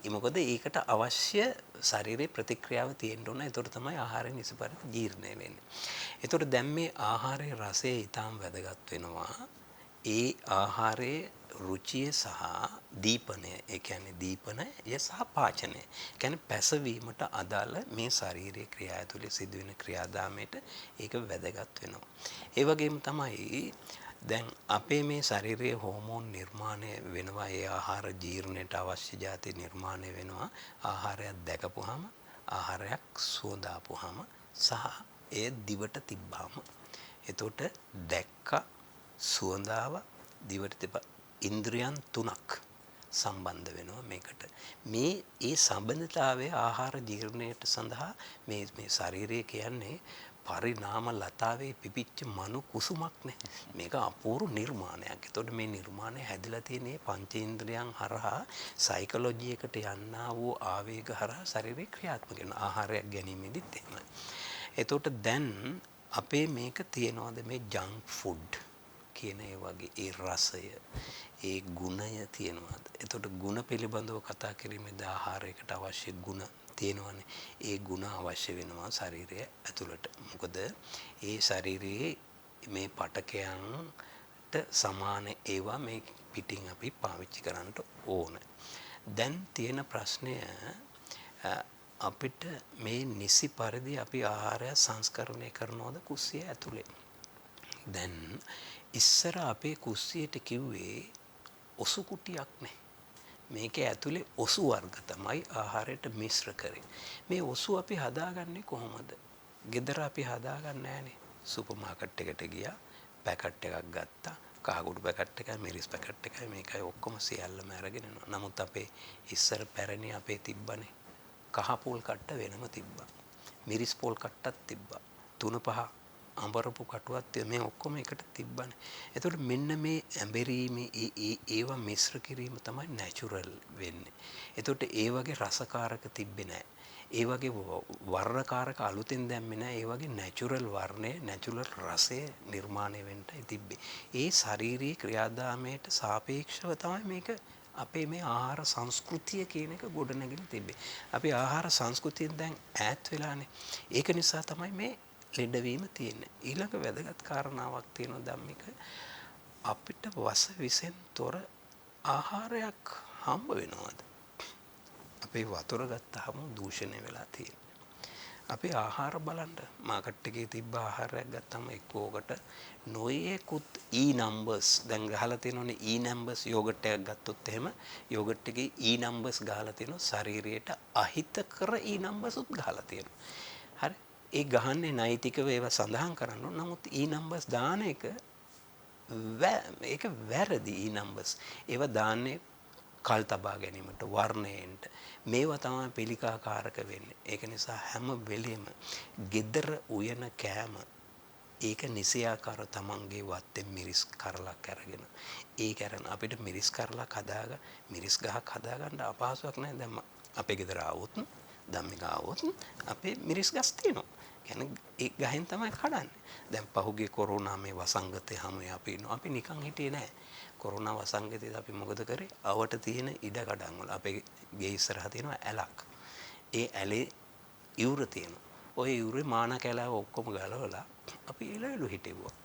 B: මොකද ඒකට අවශ්‍ය ශරීරයේ ප්‍රතික්‍රියාව තියෙන්න ඕන. ඒතකොට තමයි ආහාරය නිසි පරිදි ජීර්ණය වෙන්නේ. ඒතකොට දැන් මේ ආහාරයේ රසය ඉතාම වැදගත් වෙනවා. ඒ ආහාරයේ රුචිය සහ දීපනය, ඒ කියන්නේ දීපනය සහ පාචනය. කියන්නේ පැසවීමට අදාළ මේ ශාරීරික ක්‍රියා ඇතුලේ සිදුවෙන ක්‍රියාදාමයට ඒක වැදගත් වෙනවා. ඒ වගේම තමයි දැන් අපේ මේ ශාරීරික හෝමෝන් නිර්මාණය වෙනවා. ඒ ආහාර ජීර්ණයට අවශ්‍ය જાති නිර්මාණය වෙනවා. ආහාරයක් දැකපුවාම, ආහාරයක් සුවඳාපුවාම සහ ඒ දිවට තිබ්බාම. එතකොට දැක්ක සුවඳාව දිවට තිබ්බ ඉන්ද්‍රියන් 3ක් සම්බන්ධ වෙනවා මේකට. ඒ සම්බන්ධතාවය ආහාර ජීර්ණයට සඳහා මේ ශරීරය කියන්නේ පරිණාම ලතාවේ පිපිච්ච මනු කුසුමක්නේ. මේක අපූර්ව නිර්මාණයක්. ඒතකොට මේ නිර්මාණය හැදිලා තියෙන්නේ පංචේන්ද්‍රයන් හරහා සයිකොලොජි එකට යන්නා වූ ආවේග හරහා ශරීරේ ක්‍රියාත්මක වෙන ආහාරයක් ගැනීමෙදිත් එහෙමයි. ඒතකොට දැන් අපේ මේක තියනවාද මේ ජංක් ෆුඩ් කියන ඒ වගේ ඒ රසය, ඒ ගුණය තියෙනවාද? එතකොට ගුණ පිළිබඳව කතා කිරීමේදී ආහාරයකට අවශ්‍ය ගුණ තියෙනවානේ. ඒ ගුණ අවශ්‍ය වෙනවා ශරීරය ඇතුළට. මොකද ඒ ශරීරයේ මේ පටකයන්ට සමාන ඒවා මේ පිටින් අපි පාවිච්චි කරන්න ඕන. දැන් තියෙන ප්‍රශ්නය අපිට මේ නිසි පරිදි අපි ආහාරය සංස්කරණය කරනවද කුස්සිය ඇතුලේ? දැන් ඉස්සර අපේ කුස්සියට කිව්වේ ඔසු කුටියක් නේ. මේක ඇතුලේ ඔසු වර්ග තමයි ආහාරයට මිශ්‍ර කරේ. මේ ඔසු අපි හදාගන්නේ කොහොමද? ගෙදර අපි හදාගන්නේ නැහනේ. සුපර් මාකට් එකට ගියා. පැකට් එකක් ගත්තා. කහකුඩු පැකට් එකයි මිරිස් පැකට් එකයි මේකයි ඔක්කොම සියල්ලම අරගෙන යනවා. නමුත් අපේ ඉස්සර පැරණි අපේ තිබ්බනේ කහ පොල් කට්ට වෙනම තිබ්බා. මිරිස් පොල් කට්ටක් තිබ්බා. 3-5 අඹරපු කටුවත් මේ ඔක්කොම එකට තිබ්බනේ. එතකොට මෙන්න මේ ඇඹරීමේ ඒවා මිශ්‍ර කිරීම තමයි නැචරල් වෙන්නේ. එතකොට ඒ වගේ රසකාරක තිබ්බේ නැහැ. ඒ වගේ වර්ණකාරක අලුතෙන් දැම්මේ නැහැ. ඒ වගේ නැචරල් වර්ණය, නැචරල් රසය නිර්මාණය වෙන්නයි තිබ්බේ. ඒ ශාරීරික ක්‍රියාදාමයට සාපේක්ෂව තමයි මේක අපේ මේ ආහාර සංස්කෘතිය කියන එක ගොඩනැගෙන තිබ්බේ. අපි ආහාර සංස්කෘතියෙන් දැන් ඈත් වෙලානේ. ඒක නිසා තමයි මේ ලෙඩවීම තියෙන්නේ. ඊළඟ වැදගත් කාරණාවක් තියෙනවා ධම්මික. අපිට වස විසෙන් තොර ආහාරයක් හම්බ වෙනවද? අපේ වතුර ගත්තාම දූෂණය වෙලා තියෙනවා. අපේ ආහාර බලන්න මාකට් එකේ තිබ්බ ආහාරයක් ගත්තම එක්කෝකට නොයේකුත් නම්බර්ස් දැන් ගහලා තියෙනවනේ නම්බර්ස් යෝගට් එකක් ගත්තොත් එහෙම යෝගට් එකේ නම්බර්ස් ගහලා තියෙනවා ශරීරයට අහිතකර නම්බර්ස් උත් ගහලා තියෙනවා. හරි ඒ ගහන්නේ නෛතිකව ඒවා සඳහන් කරන්න ඕන. නමුත් නම්බර්ස් දාන එක ඒක වැරදි නම්බර්ස්. ඒවා දාන්නේ කල් තබා ගැනීමට වර්ණයෙන්ට මේවා තමයි පිළිකාකාරක වෙන්නේ. ඒක නිසා හැම වෙලෙම gedara උයන කෑම ඒක නිසියාකාර තමන්ගේ වත්තෙන් මිරිස් කරලක් අරගෙන ඒ කරන අපිට මිරිස් කරලක් හදාගන්න මිරිස් ගහක් හදාගන්න අපහසුයක් නැහැ. දැන් අපේ ගෙදර ආවොත් ධම්මික ආවොත් අපේ මිරිස් ගස් තියෙනවා. කියන්නේ ඒ ගහෙන් තමයි කඩන්නේ. දැන් පහුගිය කොරෝනා මේ වසංගතේ හැමෝම අපි ඉන්නවා. අපි නිකන් හිටියේ නැහැ. කොරෝනා වසංගතයේදී අපි මොකද කරේ? අවට තියෙන ඉඩ කඩන් වල අපේ ගේ ඉස්සරහා තියෙනවා ඇලක්. ඒ ඇලේ ඉවුර තියෙනවා. ওই ඉවුරේ මාන කැලාව ඔක්කොම ගලවලා අපි එළවලු හිටෙවුවා.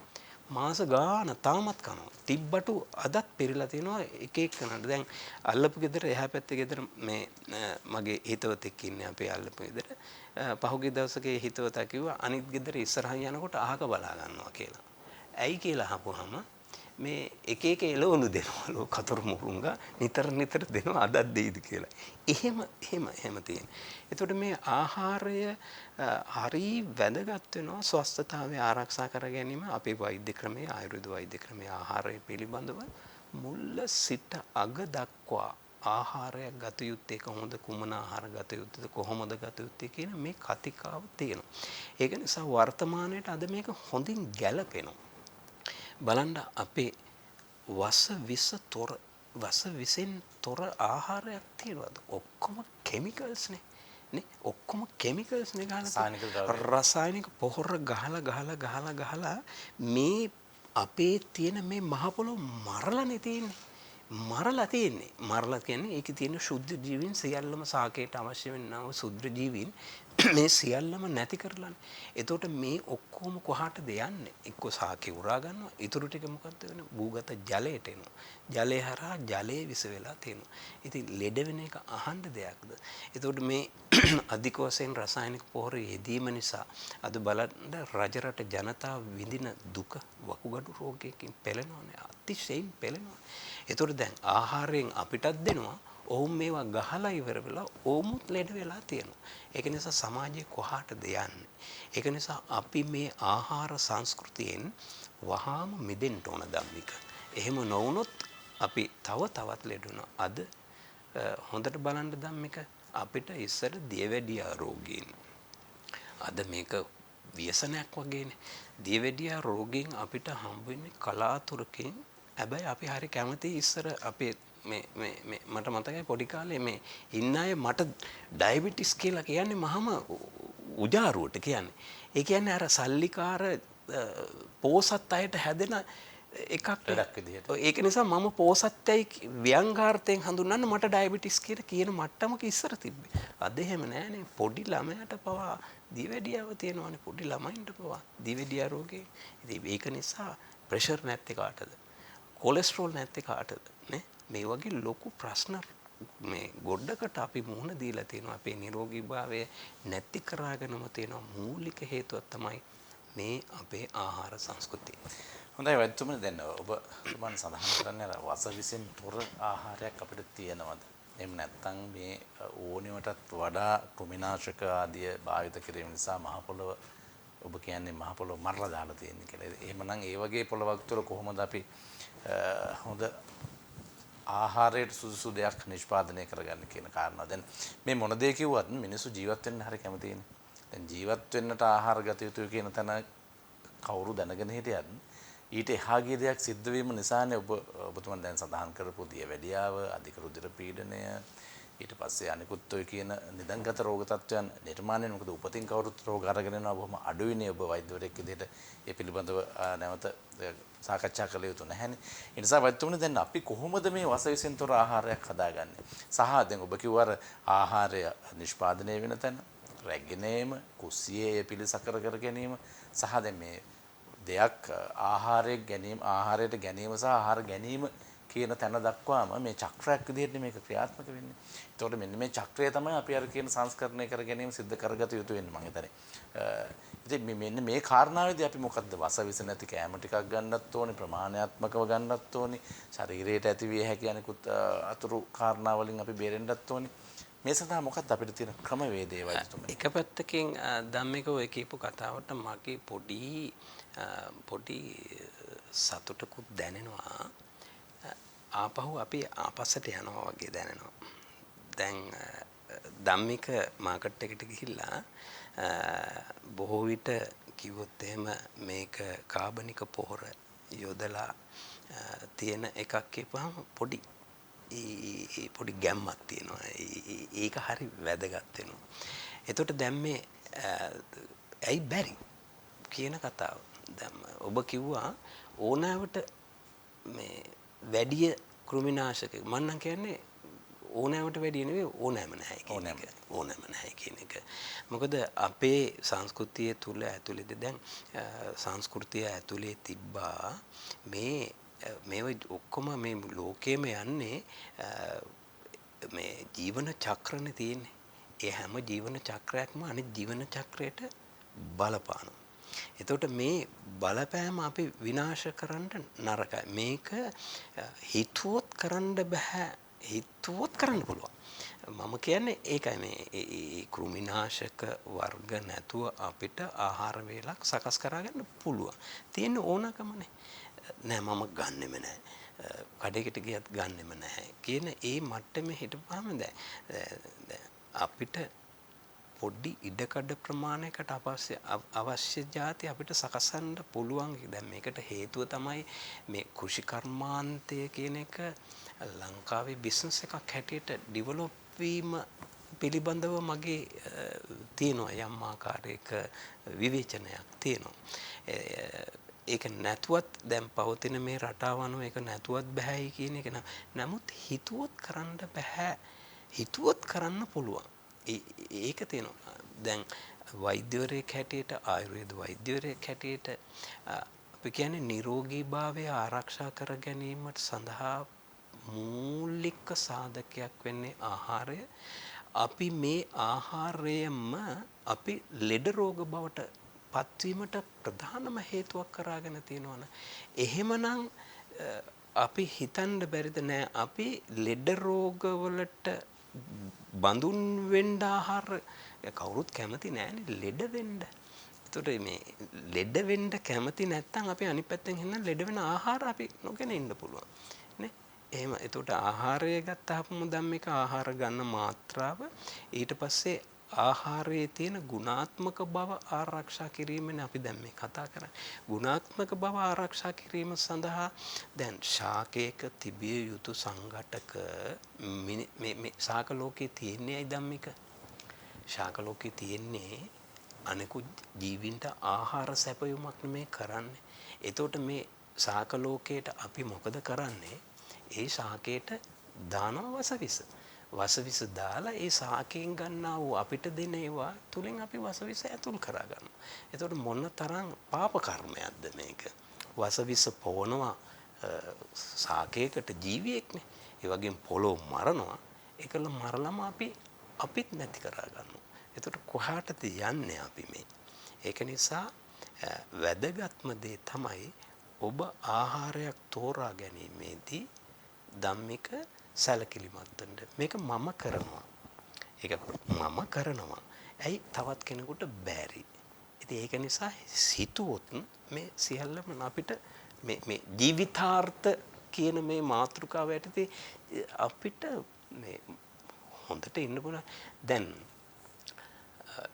B: මාස ගාන තාමත් කනවා. තිබ්බටු අදත් පෙරලා තියෙනවා එක එකනට. දැන් අල්ලපු ගෙදර එහා පැත්තේ ගෙදර මේ මගේ හිතවතෙක් ඉන්නේ අපේ අල්ලපු ගෙදර. පහුගිය දවසක හිතවතා කිව්වා අනිත් ගෙදර ඉස්සරහා යනකොට අහක බලා ගන්නවා කියලා. ඇයි කියලා අහපුවාම මේ එක එක එළවලු දෙනවලු කතර මුරුංගා නිතර දෙනවා අදත් දෙයිද කියලා. එහෙම තියෙන. එතකොට මේ ආහාරය හරි වැදගත් වෙනවා ස්වස්ථතාවය ආරක්ෂා කර ගැනීම අපේ වෛද්‍ය ක්‍රමයේ ආයුර්වේද වෛද්‍ය ක්‍රමයේ ආහාරය පිළිබඳව මුල සිට අග දක්වා ආහාරයක් ගත යුත්තේ කොහොමද කුමන ආහාර ගත යුත්තේද කොහොමද ගත යුත්තේ කියන මේ කතිකාව තියෙනවා. ඒක නිසා වර්තමානයේට අද මේක හොඳින් ගැලපෙනවා. බලන්න අපේ වස විසෙන් තොර ආහාරයක් තියෙනවද? ඔක්කොම කෙමිකල්ස් නේ ඔක්කොම කෙමිකල්ස් නේ ගහලා රසායනික පොහොර ගහලා මේ අපේ තියෙන මේ මහ පොළොව මරලානේ තියෙන්නේ. මරලා කියන්නේ ඒකේ තියෙන ශුද්ධ ජීවීන් සියල්ලම සාකේට අවශ්‍ය වෙනා වූ ශුද්ධ ජීවීන් මේ සියල්ලම නැති කරලානේ. එතකොට මේ ඔක්කොම කොහාටද යන්නේ? එක්ක සාකේ උරා ගන්නවා. ඊටු ටික මොකද්ද වෙන්නේ? භූගත ජලයට එනවා. ජලය හරහා ජලයේ විස වෙලා තියෙනවා. ඉතින් ලෙඩ වෙන එක අහන්න දෙයක්ද? එතකොට මේ අධික වශයෙන් රසායනික පොහොර යෙදීම නිසා අද බලන්න රජරට ජනතාව විඳින දුක වකුගඩු රෝගයකින් පෙළෙනවානේ. අතිශයින් පෙළෙනවා. එතකොට දැන් ආහාරයෙන් අපිටත් දෙනවා. ඔවුන් මේවා ගහලා ඉවර වෙලා ඔවුමුත් ලෙඩ වෙලා තියෙනවා. ඒක නිසා සමාජයේ කොහාටද යන්නේ? ඒක නිසා අපි මේ ආහාර සංස්කෘතියෙන් වහාම මිදෙන්න ඕන ධම්මික. එහෙම නොවුනොත් අපි තවත් ලෙඩ වෙනවා. අද හොඳට බලන්න ධම්මික අපිට ඉස්සර දියවැඩියා රෝගීන්. අද මේක ව්‍යසනයක් වගේනේ. දියවැඩියා රෝගීන් අපිට හම්බ වෙන්නේ කලාතුරකින්. හැබැයි අපි හරි කැමති ඉස්සර අපේ මේ මට මතකයි පොඩි කාලේ මේ ඉන්න අය මට ඩයබටිස් කියලා කියන්නේ මහම උජාරුවට කියන්නේ. ඒ කියන්නේ අර සල්ලිකාර පෝසත් අයට හැදෙන එකක් විදිහට. ඒක නිසා මම පෝසත්යයි ව්‍යංගාර්ථයෙන් හඳුන්වන්න මට ඩයබටිස් කියලා කියන මට්ටමක ඉස්සර තිබ්බේ. අද එහෙම නෑනේ. පොඩි ළමයට පවා දියවැඩියාව තියෙනවානේ. පොඩි ළමයින්ට පවා දියවැඩියා රෝගේ. ඉතින් ඒක නිසා ප්‍රෙෂර් නැත්තේ කාටද? කොලෙස්ටරෝල් නැත්තේ කාටද? නේ? මේ වගේ ලොකු ප්‍රශ්න මේ ගොඩකට අපි මුහුණ දීලා තියෙනවා. අපේ නිරෝගීභාවය නැති කරාගෙනම තියෙන මූලික හේතුව තමයි මේ අපේ ආහාර සංස්කෘතිය.
A: හොඳයි වෛද්‍යතුමනි, දැන් ඔබ සඳහන් කරන්නේ වස විසෙන් තොර ආහාරයක් අපිට තියෙනවද? එහෙම නැත්නම් මේ ඕනියටත් වඩා කෘමිනාශක ආදිය භාවිත කිරීම නිසා මහ පොළොව ඔබ කියන්නේ මහ පොළොව මරලා දාලා තියෙන කියලා. එහෙමනම් ඒ වගේ පොළොවක් තුළ කොහොමද අපි හොඳ ආහාරයට සුදුසු දෙයක් නිෂ්පාදනය කරගන්න කියන කාරණා. දැන් මේ මොන දේ කිව්වත් මිනිස්සු ජීවත් වෙන්න හරි කැමතිනේ. දැන් ජීවත් වෙන්නට ආහාර ගත යුතුයි කියන තැන කවුරු දැනගෙන හිටියත් ඊට එහා ගිය දෙයක් සිද්ධ වීම නිසානේ ඔබතුමන් දැන් සඳහන් කරපු දියවැඩියාව, අධික රුධිර පීඩනය, ඊට පස්සේ අනිකුත් ඔය කියන නිදන්ගත රෝග තත්ත්වයන් නිර්මාණය. මොකද උපතින් කවුරුත් රෝග අරගෙන යනවා බොහොම අඩුයිනේ. ඔබ වෛද්‍යවරයෙක් විදිහට ඒ පිළිබඳව නැවත සාකච්ඡා කළ යුතු නැහැනේ. ඒ නිසා වෛද්‍යතුමනි දැන් අපි කොහොමද මේ වසවිසෙන් තොර ආහාරයක් හදාගන්නේ? සහ දැන් ඔබ කිව්ව අර ආහාරය නිෂ්පාදනය වෙන තැන රැගෙනේම කුස්සියේ පිළිසකර කර ගැනීම සහ දැන් මේ දෙයක් ආහාරයට ගැනීම සහ ආහාර ගැනීම කියන තැන දක්වාම මේ චක්‍රයක් විදිහට මේක ක්‍රියාත්මක වෙන්නේ. ඒතකොට මෙන්න මේ චක්‍රය තමයි අපි අර කියන සංස්කරණය කර ගැනීම සිද්ධ කරගත යුතු වෙන්නේ මම හිතන්නේ. ඉතින් මෙන්න මේ කාරණාවේදී අපි මොකද්ද වසවිස නැති කෑම ටිකක් ගන්නත් ඕනේ, ප්‍රමාණාත්මකව ගන්නත් ඕනේ, ශරීරයට ඇතිවිය හැකි අනිකුත් අතුරු කාරණා වලින් අපි බේරෙන්නත් ඕනේ. මේ සඳහා මොකක්ද අපිට තියෙන ක්‍රමවේදය වෛද්‍යතුමනි?
B: එක පැත්තකින් ධම්මික ඔය කියපු කතාවට මගේ පොඩි සතුටකුත් දැනෙනවා. ආපහු අපි ආපස්සට යනවා වගේ දැනෙනවා. දැන් ධම්මික මාකට් එකට ගිහිල්ලා බොහෝ විට කිව්වොත් එහෙම මේක කාබනික පොහොර යොදලා තියෙන එකක් කියපුවාම පොඩි ගැම්මක් තියෙනවා. ඒක හරි වැදගත් වෙනවා. එතකොට දැන් මේ ඇයි බැරි කියන කතාව. දැන් ඔබ කිව්වා ඕනෑවට මේ වැඩි කෘමිනාශක මම නම් කියන්නේ ඕනෑවට වැඩි නෙවෙයි ඕනෑම නැහැ කියන එක. මොකද අපේ සංස්කෘතිය තුල ඇතුළේදී දැන් සංස්කෘතිය ඇතුලේ තිබ්බා මේ ඔක්කොම මේ ලෝකෙම යන්නේ මේ ජීවන චක්‍රනේ තියෙන්නේ. ඒ හැම ජීවන චක්‍රයක්ම අනිත් ජීවන චක්‍රයට බලපානවා. එතකොට මේ බලපෑම අපි විනාශ කරන්න නරකයි. මේක හිතුවොත් කරන්න බෑ. හිතුවොත් කරන්න පුළුවන්. මම කියන්නේ ඒකයි මේ කෘමිනාශක වර්ග නැතුව අපිට ආහාර වේලක් සකස් කරගන්න පුළුවන්. තියෙන ඕනකමනේ. නෑ මම ගන්නෙම නෑ. කඩේකට ගියත් ගන්නෙම නැහැ කියන ඒ මට්ටමේ හිටපුවාම දැන් අපිට පොඩි ඉඩකඩ ප්‍රමාණයකට අවශ්‍ය જાති අපිට සකසන්න පුළුවන්. දැන් මේකට හේතුව තමයි මේ කෘෂි කර්මාන්තය කියන එක ලංකාවේ බිස්නස් එකක් හැටියට ඩෙවලොප් වීම පිළිබඳව මගේ තියෙනවා යම් ආකාරයක විවේචනයක් තියෙනවා. ඒක නැතුවත් දැන් පවතින මේ රටාව අනුව ඒක නැතුවත් බෑයි කියන එක නමුත් හිතුවොත් කරන්න බෑ. හිතුවොත් කරන්න පුළුවන්. ඒක තියෙනවා. දැන් වෛද්‍යවරයෙක් හැටියට ආයුර්වේද වෛද්‍යවරයෙක් හැටියට අපි කියන්නේ නිරෝගීභාවය ආරක්ෂා කර ගැනීමට සඳහා මූලික සාධකයක් වෙන්නේ ආහාරය. අපි මේ ආහාරයම අපි ලෙඩ රෝග බවට පත්වීමට ප්‍රධානම හේතුවක් කරගෙන තියෙනවනේ. එහෙමනම් අපි හිතන්න බැරිද නෑ අපි ලෙඩ රෝග වලට බඳුන් වෙන්න ආහාර කවුරුත් කැමති නෑනේ ලෙඩ වෙන්න. ඒතකොට මේ ලෙඩ වෙන්න කැමති නැත්නම් අපි අනිත් පැත්තෙන් හින්න ලෙඩ වෙන ආහාර අපි නොගෙන ඉන්න පුළුවන් නේ. එහෙම ඒතකොට ආහාරය ගත්තාම දැන් මේක ආහාර ගන්න මාත්‍රාව ඊට පස්සේ ආහාරයේ තියෙන ගුණාත්මක බව ආරක්ෂා කිරීමනේ අපි දැන් මේ කතා කරන්නේ. ගුණාත්මක බව ආරක්ෂා කිරීම සඳහා දැන් ශාකයක තිබිය යුතු සංඝටක මේ ශාක ලෝකේ තියෙන්නේ ධම්මික. ශාක ලෝකේ තියෙන්නේ අනිකුත් ජීවින්ට ආහාර සැපයුමක් නෙමේ කරන්නේ. එතකොට මේ ශාක ලෝකයට අපි මොකද කරන්නේ? ඒ ශාකයට දානවා වසවිස. වසවිස දාලා ඒ ශාකයෙන් ගන්නා වූ අපිට දෙන ඒවා තුලින් අපි වසවිස ඇතුල් කරා ගන්නවා. එතකොට මොන තරම් පාප කර්මයක්ද මේක? වසවිස පොවනවා ශාකයකට ජීවියෙක්නේ. ඒ වගේම පොළොව මරනවා. ඒකල මරලම අපිත් නැති කරා ගන්නවා. එතකොට කොහාටද යන්නේ අපි මේ? ඒක නිසා වැදගත්ම දේ තමයි ඔබ ආහාරයක් තෝරා ගැනීමේදී ධම්මික සැලකිලිමත් වෙන්න. මේක මම කරනවා. ඇයි තවත් කෙනෙකුට බැරි? ඉතින් ඒක නිසා හිතුවොත් මේ සියල්ලම අපිට මේ ජීවිතාර්ථ කියන මේ මාතෘකාව යටතේ අපිට මේ හොඳට ඉන්න පුළුවන්. දැන්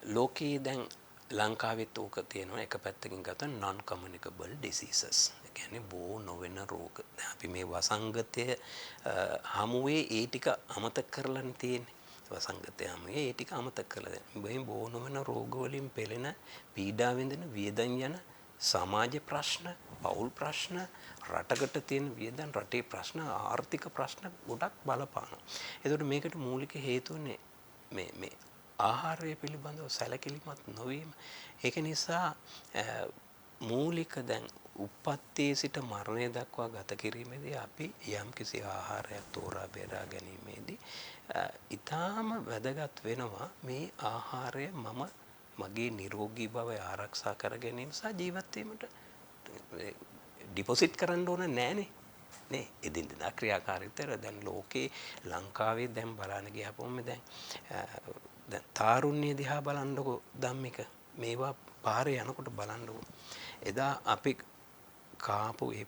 B: ලෝකයේ දැන් ලංකාවෙත් ඕක තියෙනවා එක පැත්තකින් ගත්තොත් non communicable diseases. ඒ කියන්නේ බෝ නොවන රෝග. අපි මේ වසංගතය හමුවේ ඒ ටික අමතක කරලානේ තියෙන්නේ. වසංගතය හමුවේ ඒ ටික අමතක කරලා දැන් මේ බෝ නොවන රෝග වලින් පෙළෙන පීඩා විඳින වියදම් යන සමාජ ප්‍රශ්න, පෞල් ප්‍රශ්න, රටකට තියෙන වියදම්, රටේ ප්‍රශ්න, ආර්ථික ප්‍රශ්න ගොඩක් බලපානවා. ඒකට මේකට මූලික හේතුවනේ මේ ආහාරය පිළිබඳව සැලකිලිමත් නොවීම. ඒක නිසා මූලික දැන් උප්පත්තියේ සිට මරණය දක්වා ගත කිරීමේදී අපි යම්කිසි ආහාරයක් තෝරා බේරා ගැනීමේදී ඊටාම වැදගත් වෙනවා මේ ආහාරය මගේ නිරෝගී බව ආරක්ෂා කර ගැනීම සහ ජීවත් වීමට ඩිපොසිට් කරන්න ඕන නෑනේ. නේ එදිනෙදා ක්‍රියාකාරීත්වය දැන් ලෝකේ ලංකාවේ දැන් බලන්න ගියපොම දැන් තාරුණ්‍ය දිහා බලන්නකො ධම්මික මේවා පාරේ යනකොට බලන්නකො එදා අපි කාපු ඒ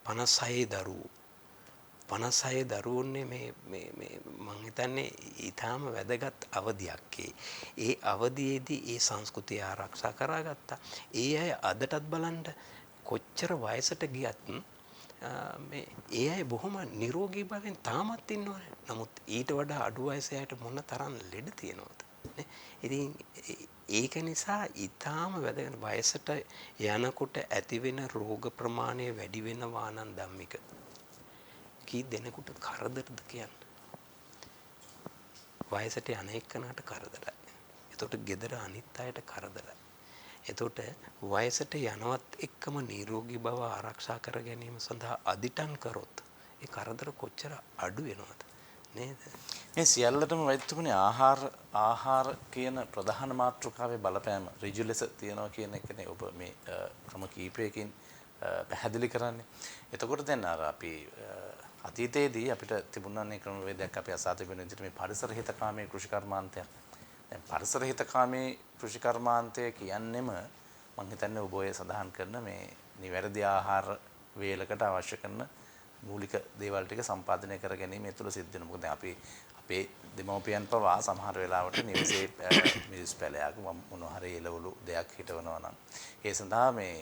B: 56 දරුවෝනේ මේ මං හිතන්නේ ඊටාම වැදගත් අවධියක් ඒ අවධියේදී ඒ සංස්කෘතිය ආරක්ෂා කරගත්තා. ඒ අය අදටත් බලන්න කොච්චර වයසට ගියත් ඒ අය බොහොම නිරෝගී භාවයෙන් තාමත් ඉන්නවනේ. නමුත් ඊට වඩා අඩු වයසයට මොන තරම් ලෙඩ තියෙනවද? ඉතින් ඒක නිසා ඊටාම වැදගත් වයසට යනකොට ඇතිවෙන රෝග ප්‍රමාණය වැඩි වෙනවා නම් ධම්මික කී දෙනෙකුට කරදරද කියන්නේ? වයසට යන එක්කනට කරදරයි. එතකොට gedara අනිත් අයට කරදරයි. එතකොට වයසට යනවත් එක්කම නිරෝගී බව ආරක්ෂා කර ගැනීම සඳහා අදිටන් කරොත් ඒ කරදර කොච්චර අඩු වෙනවද නේද?
A: මේ සියල්ලටම වෛද්‍යතුමනි ආහාර කියන ප්‍රධාන මාතෘකාවේ බලපෑම ඍජු ලෙස තියෙනවා කියන එකනේ ඔබ මේ ක්‍රම කීපයකින් පැහැදිලි කරන්නේ. එතකොට දැන් අපි අතීතයේදී අපිට තිබුණානේ ක්‍රමවේදයක් අපි අසා තිබෙන විදිහට මේ පරිසර හිතකාමී කෘෂි කර්මාන්තයක්. දැන් පරිසර හිතකාමී කෘෂි කර්මාන්තය කියන්නෙම මම හිතන්නේ ඔබ ඔය සඳහන් කරන මේ නිවැරදි ආහාර වේලකට අවශ්‍ය කරන මූලික දේවල් ටික සම්පාදනය කර ගැනීම ඒ තුළ සිද්ධ වෙනවා. මොකද අපි අපේ දෙමව්පියන් පවා සමහර වෙලාවට නිවසේ මිරිස් පැලයක් මොනවා හරි එළවලු දෙයක් හිටවනවා නම් ඒ සඳහා මේ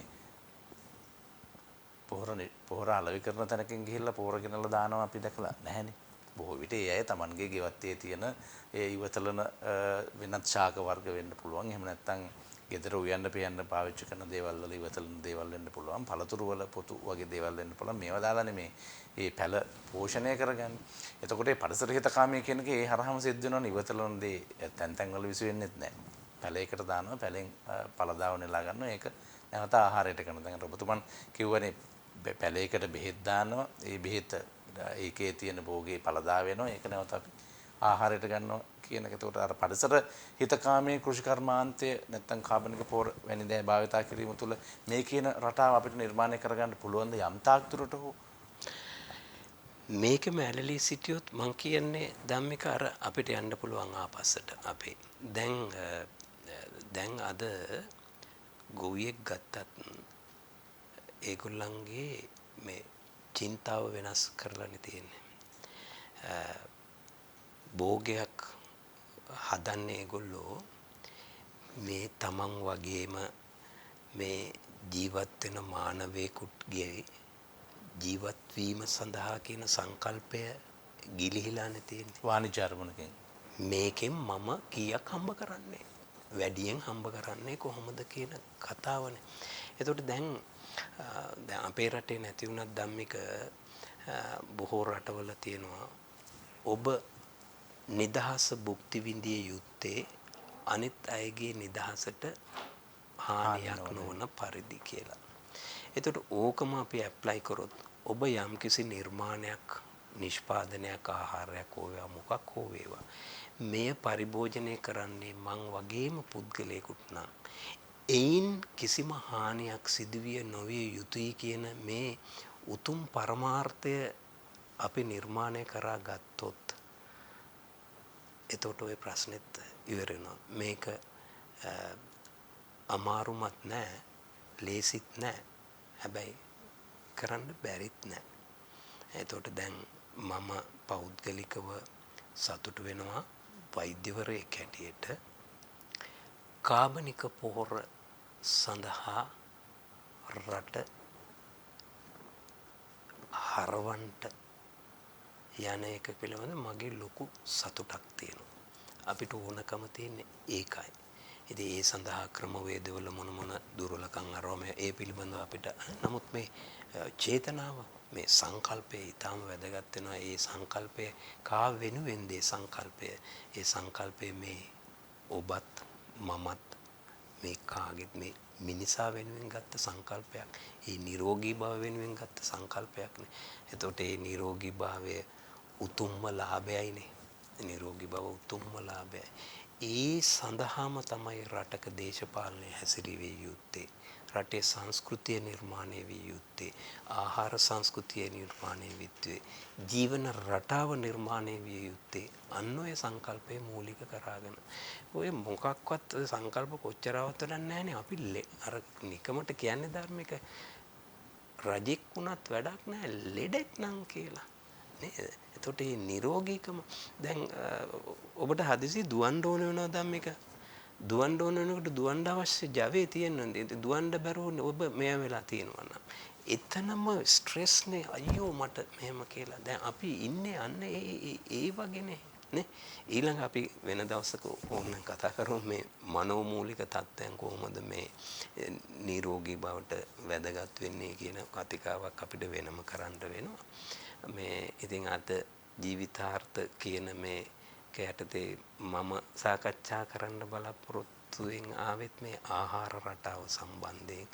A: පොහොර අලෙවි කරන තැනකින් ගිහිල්ලා පොහොර ගෙනල්ලා දානවා අපි දැකලා නැහැනේ. බොහෝ විට ඒ අය Tamanගේ ගෙවත්තේ තියෙන ඒ ඉවතලන වෙනත් ශාක වර්ග වෙන්න පුළුවන්. එහෙම නැත්නම් ගෙදර උයන්න පියන්න පාවිච්චි කරන දේවල් වල ඉවතලන දේවල් වෙන්න පුළුවන්. පළතුරු වල පොතු වගේ දේවල් වෙන්න පුළුවන්. මේවා දාලානේ මේ පැල පෝෂණය කරගන්නේ. එතකොට මේ පරිසර හිතකාමී කියන එක ඒ හරහාම සිද්ධ වෙනවනේ. ඉවතලන දේ තැන් තැන් වල විසු වෙන්නේත් නැහැ. පැලයකට දානවා, පැලෙන් පළදාව නෙලා ගන්නවා. ඒක නැවත ආහාරයට කරනවා. දැන් ඔබතුමන් කිව්වනේ පැලයකට බෙහෙත් දානවා. ඒ බෙහෙත ඒකේ තියෙන භෝගේ පළදා වෙනවා. ඒක නැවත අපි ආහාරයට ගන්නවා කියන එක. ඒකට අර පරිසර හිතකාමී කෘෂි කර්මාන්තය නැත්තම් කාබනික පොර වැනි දේ භාවිතා කිරීම තුළ මේ කියන රටාව අපිට නිර්මාණය කරගන්න පුළුවන් ද යම් තාක් දුරට හෝ?
B: මේකම ඇලලී සිටියොත් මං කියන්නේ ධම්මික අර අපිට යන්න පුළුවන් ආපස්සට. අපේ දැන් අද ගොවියෙක් ගත්තත් ඒගොල්ලන්ගේ මේ චින්තාව වෙනස් කරලානේ තියෙන්නේ. භෝගයක් හදන්නේ ඒගොල්ලෝ මේ තමන් වගේම මේ ජීවත් වෙන මානවයෙකුගේ ජීවත් වීම සඳහා කියන සංකල්පය ගිලිහිලානේ තියෙන්නේ.
A: වාණිජ්‍ය අරමුණකින්
B: මේකෙන් මම කීයක් හම්බ කරන්නේ? වැඩියෙන් හම්බ කරන්නේ කොහොමද කියන කතාවනේ. එතකොට දැන් අපේ රටේ නැති වුණත් ධම්මික බොහෝ රටවල තියෙනවා ඔබ නිදහස භුක්ති විඳිය යුත්තේ අනිත් අයගේ නිදහසට හානියක් නොවන පරිදි කියලා. එතකොට ඕකම අපි ඇප්ලයි කරොත් ඔබ යම්කිසි නිර්මාණයක් නිෂ්පාදනයක් ආහාරයක් හෝ මොකක් හෝ වේවා මෙය පරිභෝජනය කරන්නේ මං වගේම පුද්ගලයෙකුට නම් එයින් කිසිම හානියක් සිදුවිය නොවිය යුතුයි කියන මේ උතුම් පරමාර්ථය අපි නිර්මාණය කරා ගත්තොත් එතකොට ওই ප්‍රශ්නෙත් ඉවර වෙනවා. මේක අමාරුමත් නෑ, ලේසිත් නෑ. හැබැයි කරන්න බැරිත් නෑ. එතකොට දැන් මම පෞද්ගලිකව සතුටු වෙනවා වෛද්‍යවරයෙක් හැටියට කාබනික පොහොර සඳහා රට හරවන්ට යන එක පිළිබඳ මගේ ලොකු සතුටක් තියෙනවා. අපිට ඕනකම තියෙන්නේ ඒකයි. ඉතින් ඒ සඳහා ක්‍රමවේදවල මොන දුර්වලකම් අරවම ඒ පිළිබඳව අපිට නමුත් මේ චේතනාව මේ සංකල්පය ඊටාම වැදගත් වෙනවා. ඒ සංකල්පය කා වෙනුවෙන්ද ඒ සංකල්පය මේ ඔබත් මමත් මේ කාගෙත් මේ මිනිසා වෙනුවෙන් ගත්ත සංකල්පයක්. ඒ නිරෝගී බව වෙනුවෙන් ගත්ත සංකල්පයක්නේ. එතකොට ඒ නිරෝගී භාවය උතුම්ම ලාභයයිනේ. නිරෝගී බව උතුම්ම ලාභයයි. ඒ සඳහාම තමයි රටක දේශපාලනය හැසිරවිය යුත්තේ. රටේ සංස්කෘතිය නිර්මාණය විය යුත්තේ. ආහාර සංස්කෘතිය නිර්මාණය විත්තේ. ජීවන රටාව නිර්මාණය විය යුත්තේ අන්න ඔය සංකල්පය මූලික කරාගෙන. ඔය මොකක්වත් සංකල්ප කොච්චරවත් වැඩක් නැහැනේ. අපි අර නිකමට කියන්නේ ධර්මික රජෙක් වුණත් වැඩක් නැහැ ලෙඩෙක් නම් කියලා. නේද? එතකොට මේ නිරෝගීකම දැන් ඔබට හදිසි දුවන්න ඕන වෙනවා ධම්මික. දුවන්න ඕන වෙනකොට දුවන්න අවශ්‍ය ජවයේ තියෙනවා. දුවන්න බැරුව ඔබ මෙයා වෙලා තියෙනවා නම් එතනම ස්ට්‍රෙස් නේ අයියෝ මට මෙහෙම කියලා. දැන් අපි ඉන්නේ අන්න ඒ වගේනේ නේ. ඊළඟ අපි වෙන දවසක ඕනනම් කතා කරමු මේ මනෝමූලික තත්ත්වයන් කොහොමද මේ නිරෝගී බවට වැදගත් වෙන්නේ කියන කතිකාවක් අපිට වෙනම කරන්න වෙනවා. මේ ඉතින් අද ජීවිතාර්ථ කියන මේ කැටතේ මම සාකච්ඡා කරන්න බලාපොරොත්තුෙන් ආවෙත් මේ ආහාර රටාව සම්බන්ධයෙන්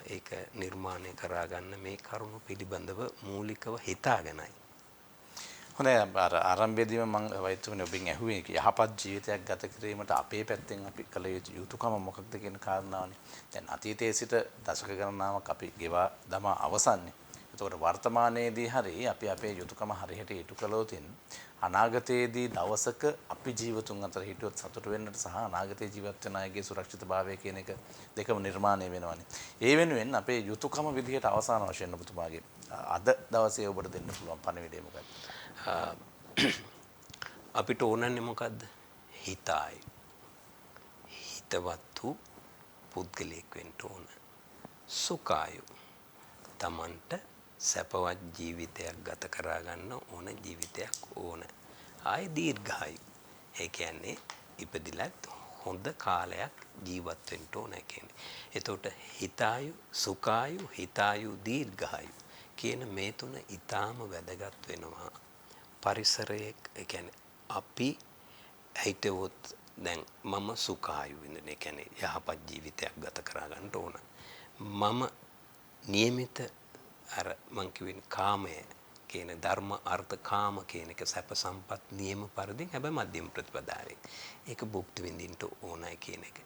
B: ඒක නිර්මාණය කරගන්න මේ කරුණු පිළිබඳව මූලිකව හිතාගෙනයි.
A: හොඳයි ආරම්භයේදීම මම වෛද්‍යතුමනි ඔබෙන් ඇහුවේ යහපත් ජීවිතයක් ගත කිරීමට අපේ පැත්තෙන් අපි කළ යුතු යුතුකම මොකක්ද කියන කාරණාවනේ. දැන් අතීතයේ සිට දශක ගණනාවක් අපි ගෙවා දමා අවසන්නේ. එතකොට වර්තමානයේදී හරි අපි අපේ යුතුකම හරියට ඉටු කළොත් අනාගතයේදී දවසක අපි ජීවතුන් අතර හිටියොත් සතුට වෙන්නට සහ අනාගතයේ ජීවත් වෙන අයගේ සුරක්ෂිතභාවය කියන එක දෙකම නිර්මාණය වෙනවනේ. ඒ වෙනුවෙන් අපේ යුතුකම විදිහට අවසාන වශයෙන් ඔබතුමාගේ අද දවසේ ඔබට දෙන්න පුළුවන් පණිවිඩය මොකක්ද?
B: අපිට ඕනන්නේ මොකද්ද? හිතයි. හිතවත්තු පුද්ගලයෙක් වෙන්න ඕන. සුඛායු. තමන්ට සැපවත් ජීවිතයක් ගත කරගන්න ඕන ජීවිතයක් ඕන. ආයි දීර්ඝායු. ඒ කියන්නේ ඉපදිලත් හොඳ කාලයක් ජීවත් වෙන්න ඕන කියන්නේ. එතකොට හිතායු, සුඛායු, හිතායු, දීර්ඝායු කියන මේ තුන ඊටාම වැදගත් වෙනවා. පරිසරයේ කියන්නේ අපි හිතවොත් දැන් මම සුඛායු වෙනනේ කියන්නේ යහපත් ජීවිතයක් ගත කරගන්න ඕන. මම નિયમિત අර මං කියුවේ කාමය කියන ධර්ම අර්ථ කාම කියන එක සැප සම්පත් නියම පරිදි හැබැයි මධ්‍යම ප්‍රතිපදාවේ. ඒක භුක්ති විඳින්න ඕනයි කියන එක.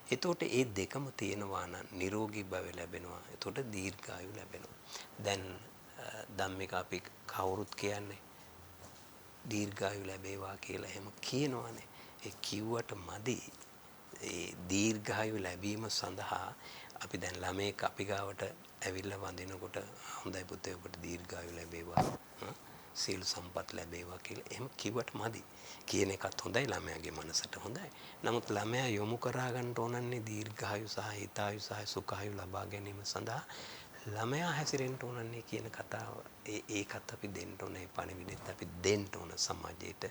B: එතකොට මේ දෙකම තියෙනවා නම් නිරෝගී භාවය ලැබෙනවා. එතකොට දීර්ඝායු ලැබෙනවා. දැන් ධම්මික අපි කවුරුත් කියන්නේ දීර්ඝායු ලැබේවා කියලා එහෙම කියනවානේ. ඒ කිව්වට මදි. ඒ දීර්ඝායු ලැබීම සඳහා අපි දැන් ළමෙක් අපි ගාවට ඇවිල්ලා වඳිනකොට හොඳයි පුතේ ඔබට දීර්ඝායු ලැබේවා සීල සම්පත් ලැබේවා කියලා එහෙම කිව්වට මදි. කියන එකත් හොඳයි ළමයාගේ මනසට හොඳයි. නමුත් ළමයා යොමු කරා ගන්න ඕනන්නේ දීර්ඝායු සහ හිතායු සහ සුඛායු ලබා ගැනීම සඳහා ළමයා හැසිරෙන්න ඕනන්නේ කියන කතාව ඒකත් අපි දෙන්න ඕනේ. පණිවිඩෙත් අපි දෙන්න ඕන සමාජයට.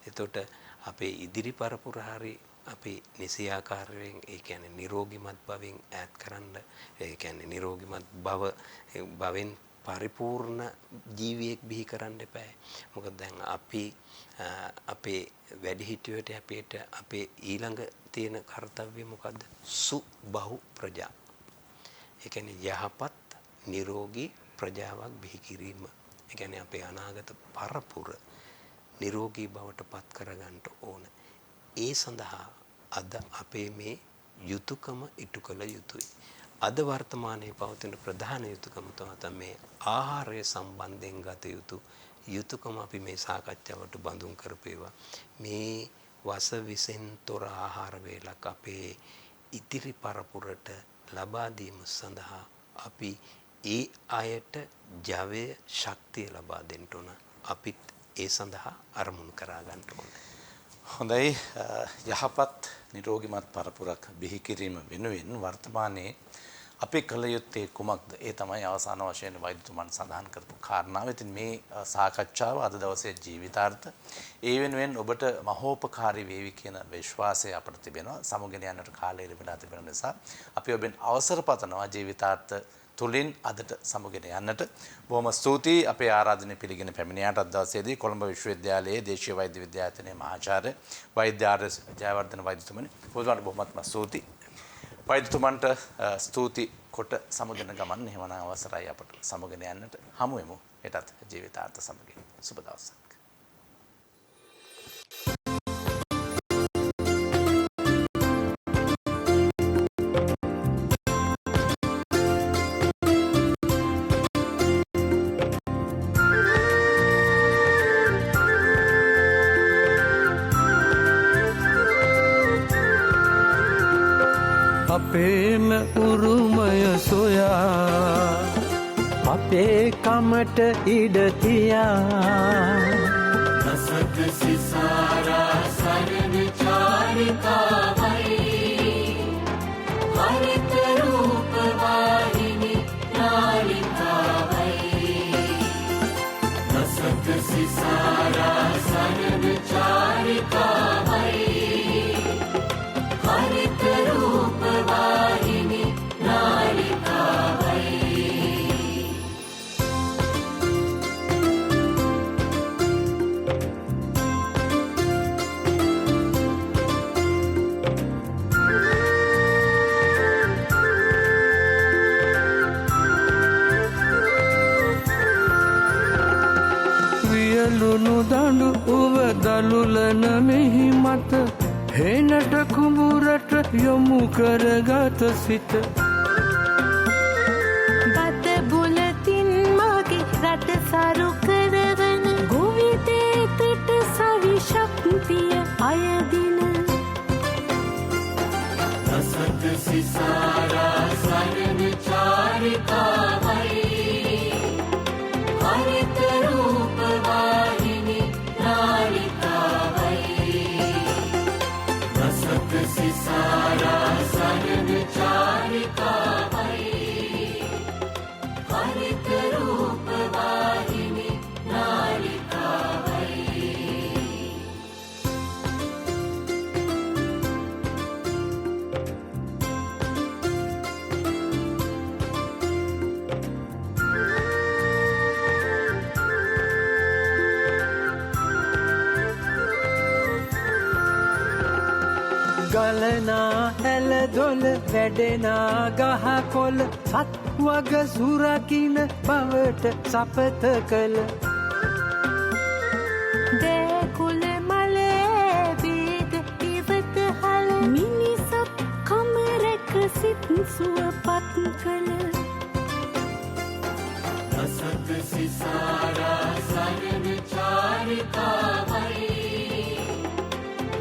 B: එතකොට අපේ ඉදිරි පරපුර හරි අපි නිසියාකාරයෙන් ඒ කියන්නේ නිරෝගිමත් භවෙන් ඈත් කරන්න ඒ කියන්නේ නිරෝගිමත් භවෙන් පරිපූර්ණ ජීවියෙක් බිහි කරන්න එපා. මොකද දැන් අපි අපේ වැඩිහිටියෝට අපේ ඊළඟ තියෙන කාර්යය මොකද්ද? සුබහු ප්‍රජා. ඒ කියන්නේ යහපත් නිරෝගී ප්‍රජාවක් බිහි කිරීම. ඒ කියන්නේ අපේ අනාගත පරපුර නිරෝගී බවට පත් කරගන්න ඕන. ඒ සඳහා අද අපේ මේ යුතුයකම ඉටු කළ යුතුයි. අද වර්තමානයේ පවතින ප්‍රධාන යුතුයකම තමයි මේ ආහාරය සම්බන්ධයෙන් ගත යුතු යුතුයකම අපි මේ සාකච්ඡාවට බඳුන් කරපේවා. මේ වස විසෙන් තොර ආහාර වේලක් අපේ ඉදිරි පරපුරට ලබා දීම සඳහා අපි ඒ අයට ජවය ශක්තිය ලබා දෙන්න ඕන. අපිත් ඒ සඳහා අරමුණු කරා ගන්න ඕන.
A: හොඳයි යහපත් නිරෝගිමත් පරපුරක් බිහි කිරීම වෙනුවෙන් වර්තමානයේ අපි කළ යුත්තේ කුමක්ද? ඒ තමයි අවසාන වශයෙන් වෛද්‍යතුමන් සඳහන් කරපු කාරණාව. ඉතින් මේ සාකච්ඡාව අද දවසේ ජීවිතාර්ථ ඒ වෙනුවෙන් ඔබට මහෝපකාරී වේවි කියන විශ්වාසය අපට තිබෙනවා. සමුගෙන යන්නට කාලය ලැබෙලා තිබෙන නිසා අපි ඔබෙන් අවසර පතනවා ජීවිතාර්ථ තුලින් අදට සමුගෙන යන්නට. බොහොම ස්තුතියි අපේ ආරාධනය පිළිගෙන පැමිණියාට අද දවසේදී කොළඹ විශ්වවිද්‍යාලයේ දේශීය වෛද්‍ය විද්‍යායතනයේ මහාචාර්ය වෛද්‍ය ආර් ජයවර්ධන වෛද්‍යතුමනි බොහොමත්ම ස්තුතියි. වෛද්‍යතුමන්ට ස්තුති කොට සමුගෙන ගමන් එහෙමනම් අවසරයි අපට සමුගෙන යන්නට. හමු වෙමු හෙටත් ජීවිතාර්ථ සමගින්. සුබ දවසක්.
C: අපේම උරුමය සොයා අපේ කමට ඉඩ තියා රසක සිසාරා සරණ චාරිකාවයි හරිත රූප වාහිනි නාලිකාවයි රසක සිසාරා සරණ චාරිකාවයි හරිත රූප වාහිනි නාලිකාවයි වියලුණු දඬු උව දලුලන මෙහි මත හේනට කුඹුරට යොමු කරගත සිට
D: බත බුලතින් මගේ රට සරු කරවන ගොවිතේතට සවි ශක්තිය අයදින
C: රසක සිසාරා සරණ චාරිකාවයි හරිත රූප වාහිනි නාලිකාවයි රසක සිසාරා සරණ චාරිකාවයි හරිත රූප වාහිනි නාලිකාවයි ගලනා ඇල දොල වැඩෙනා ගහකොළ සත් වග සුරකින බවට සපත කළ
D: දේකුල මලේ බීද ඉවත හල මිනිසත් කමරක සිත් සුවපත් කළ
C: රසක සිසාරා සරණ චාරිකාවයි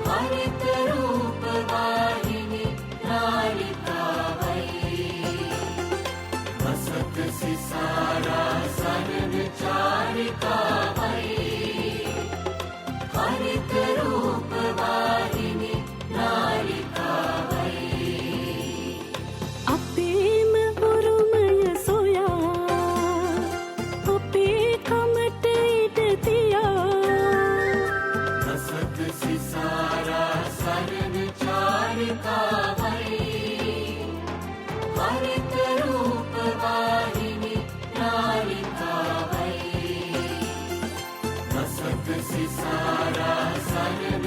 C: හරිත රූප වාහිනි නාලිකාවයි රසක සිසාරා සරණ චාරිකාවයි හරිත රූප වාහිනි නාලිකාවයි
D: අපේම උරුමය සොයා අපේ කමට ඉඩ තියා
C: රසක සිසාරා සරණ චාරිකාවයි හරිත රූප වාහිනි නාලිකාවයි රසක සිසාරා සරණ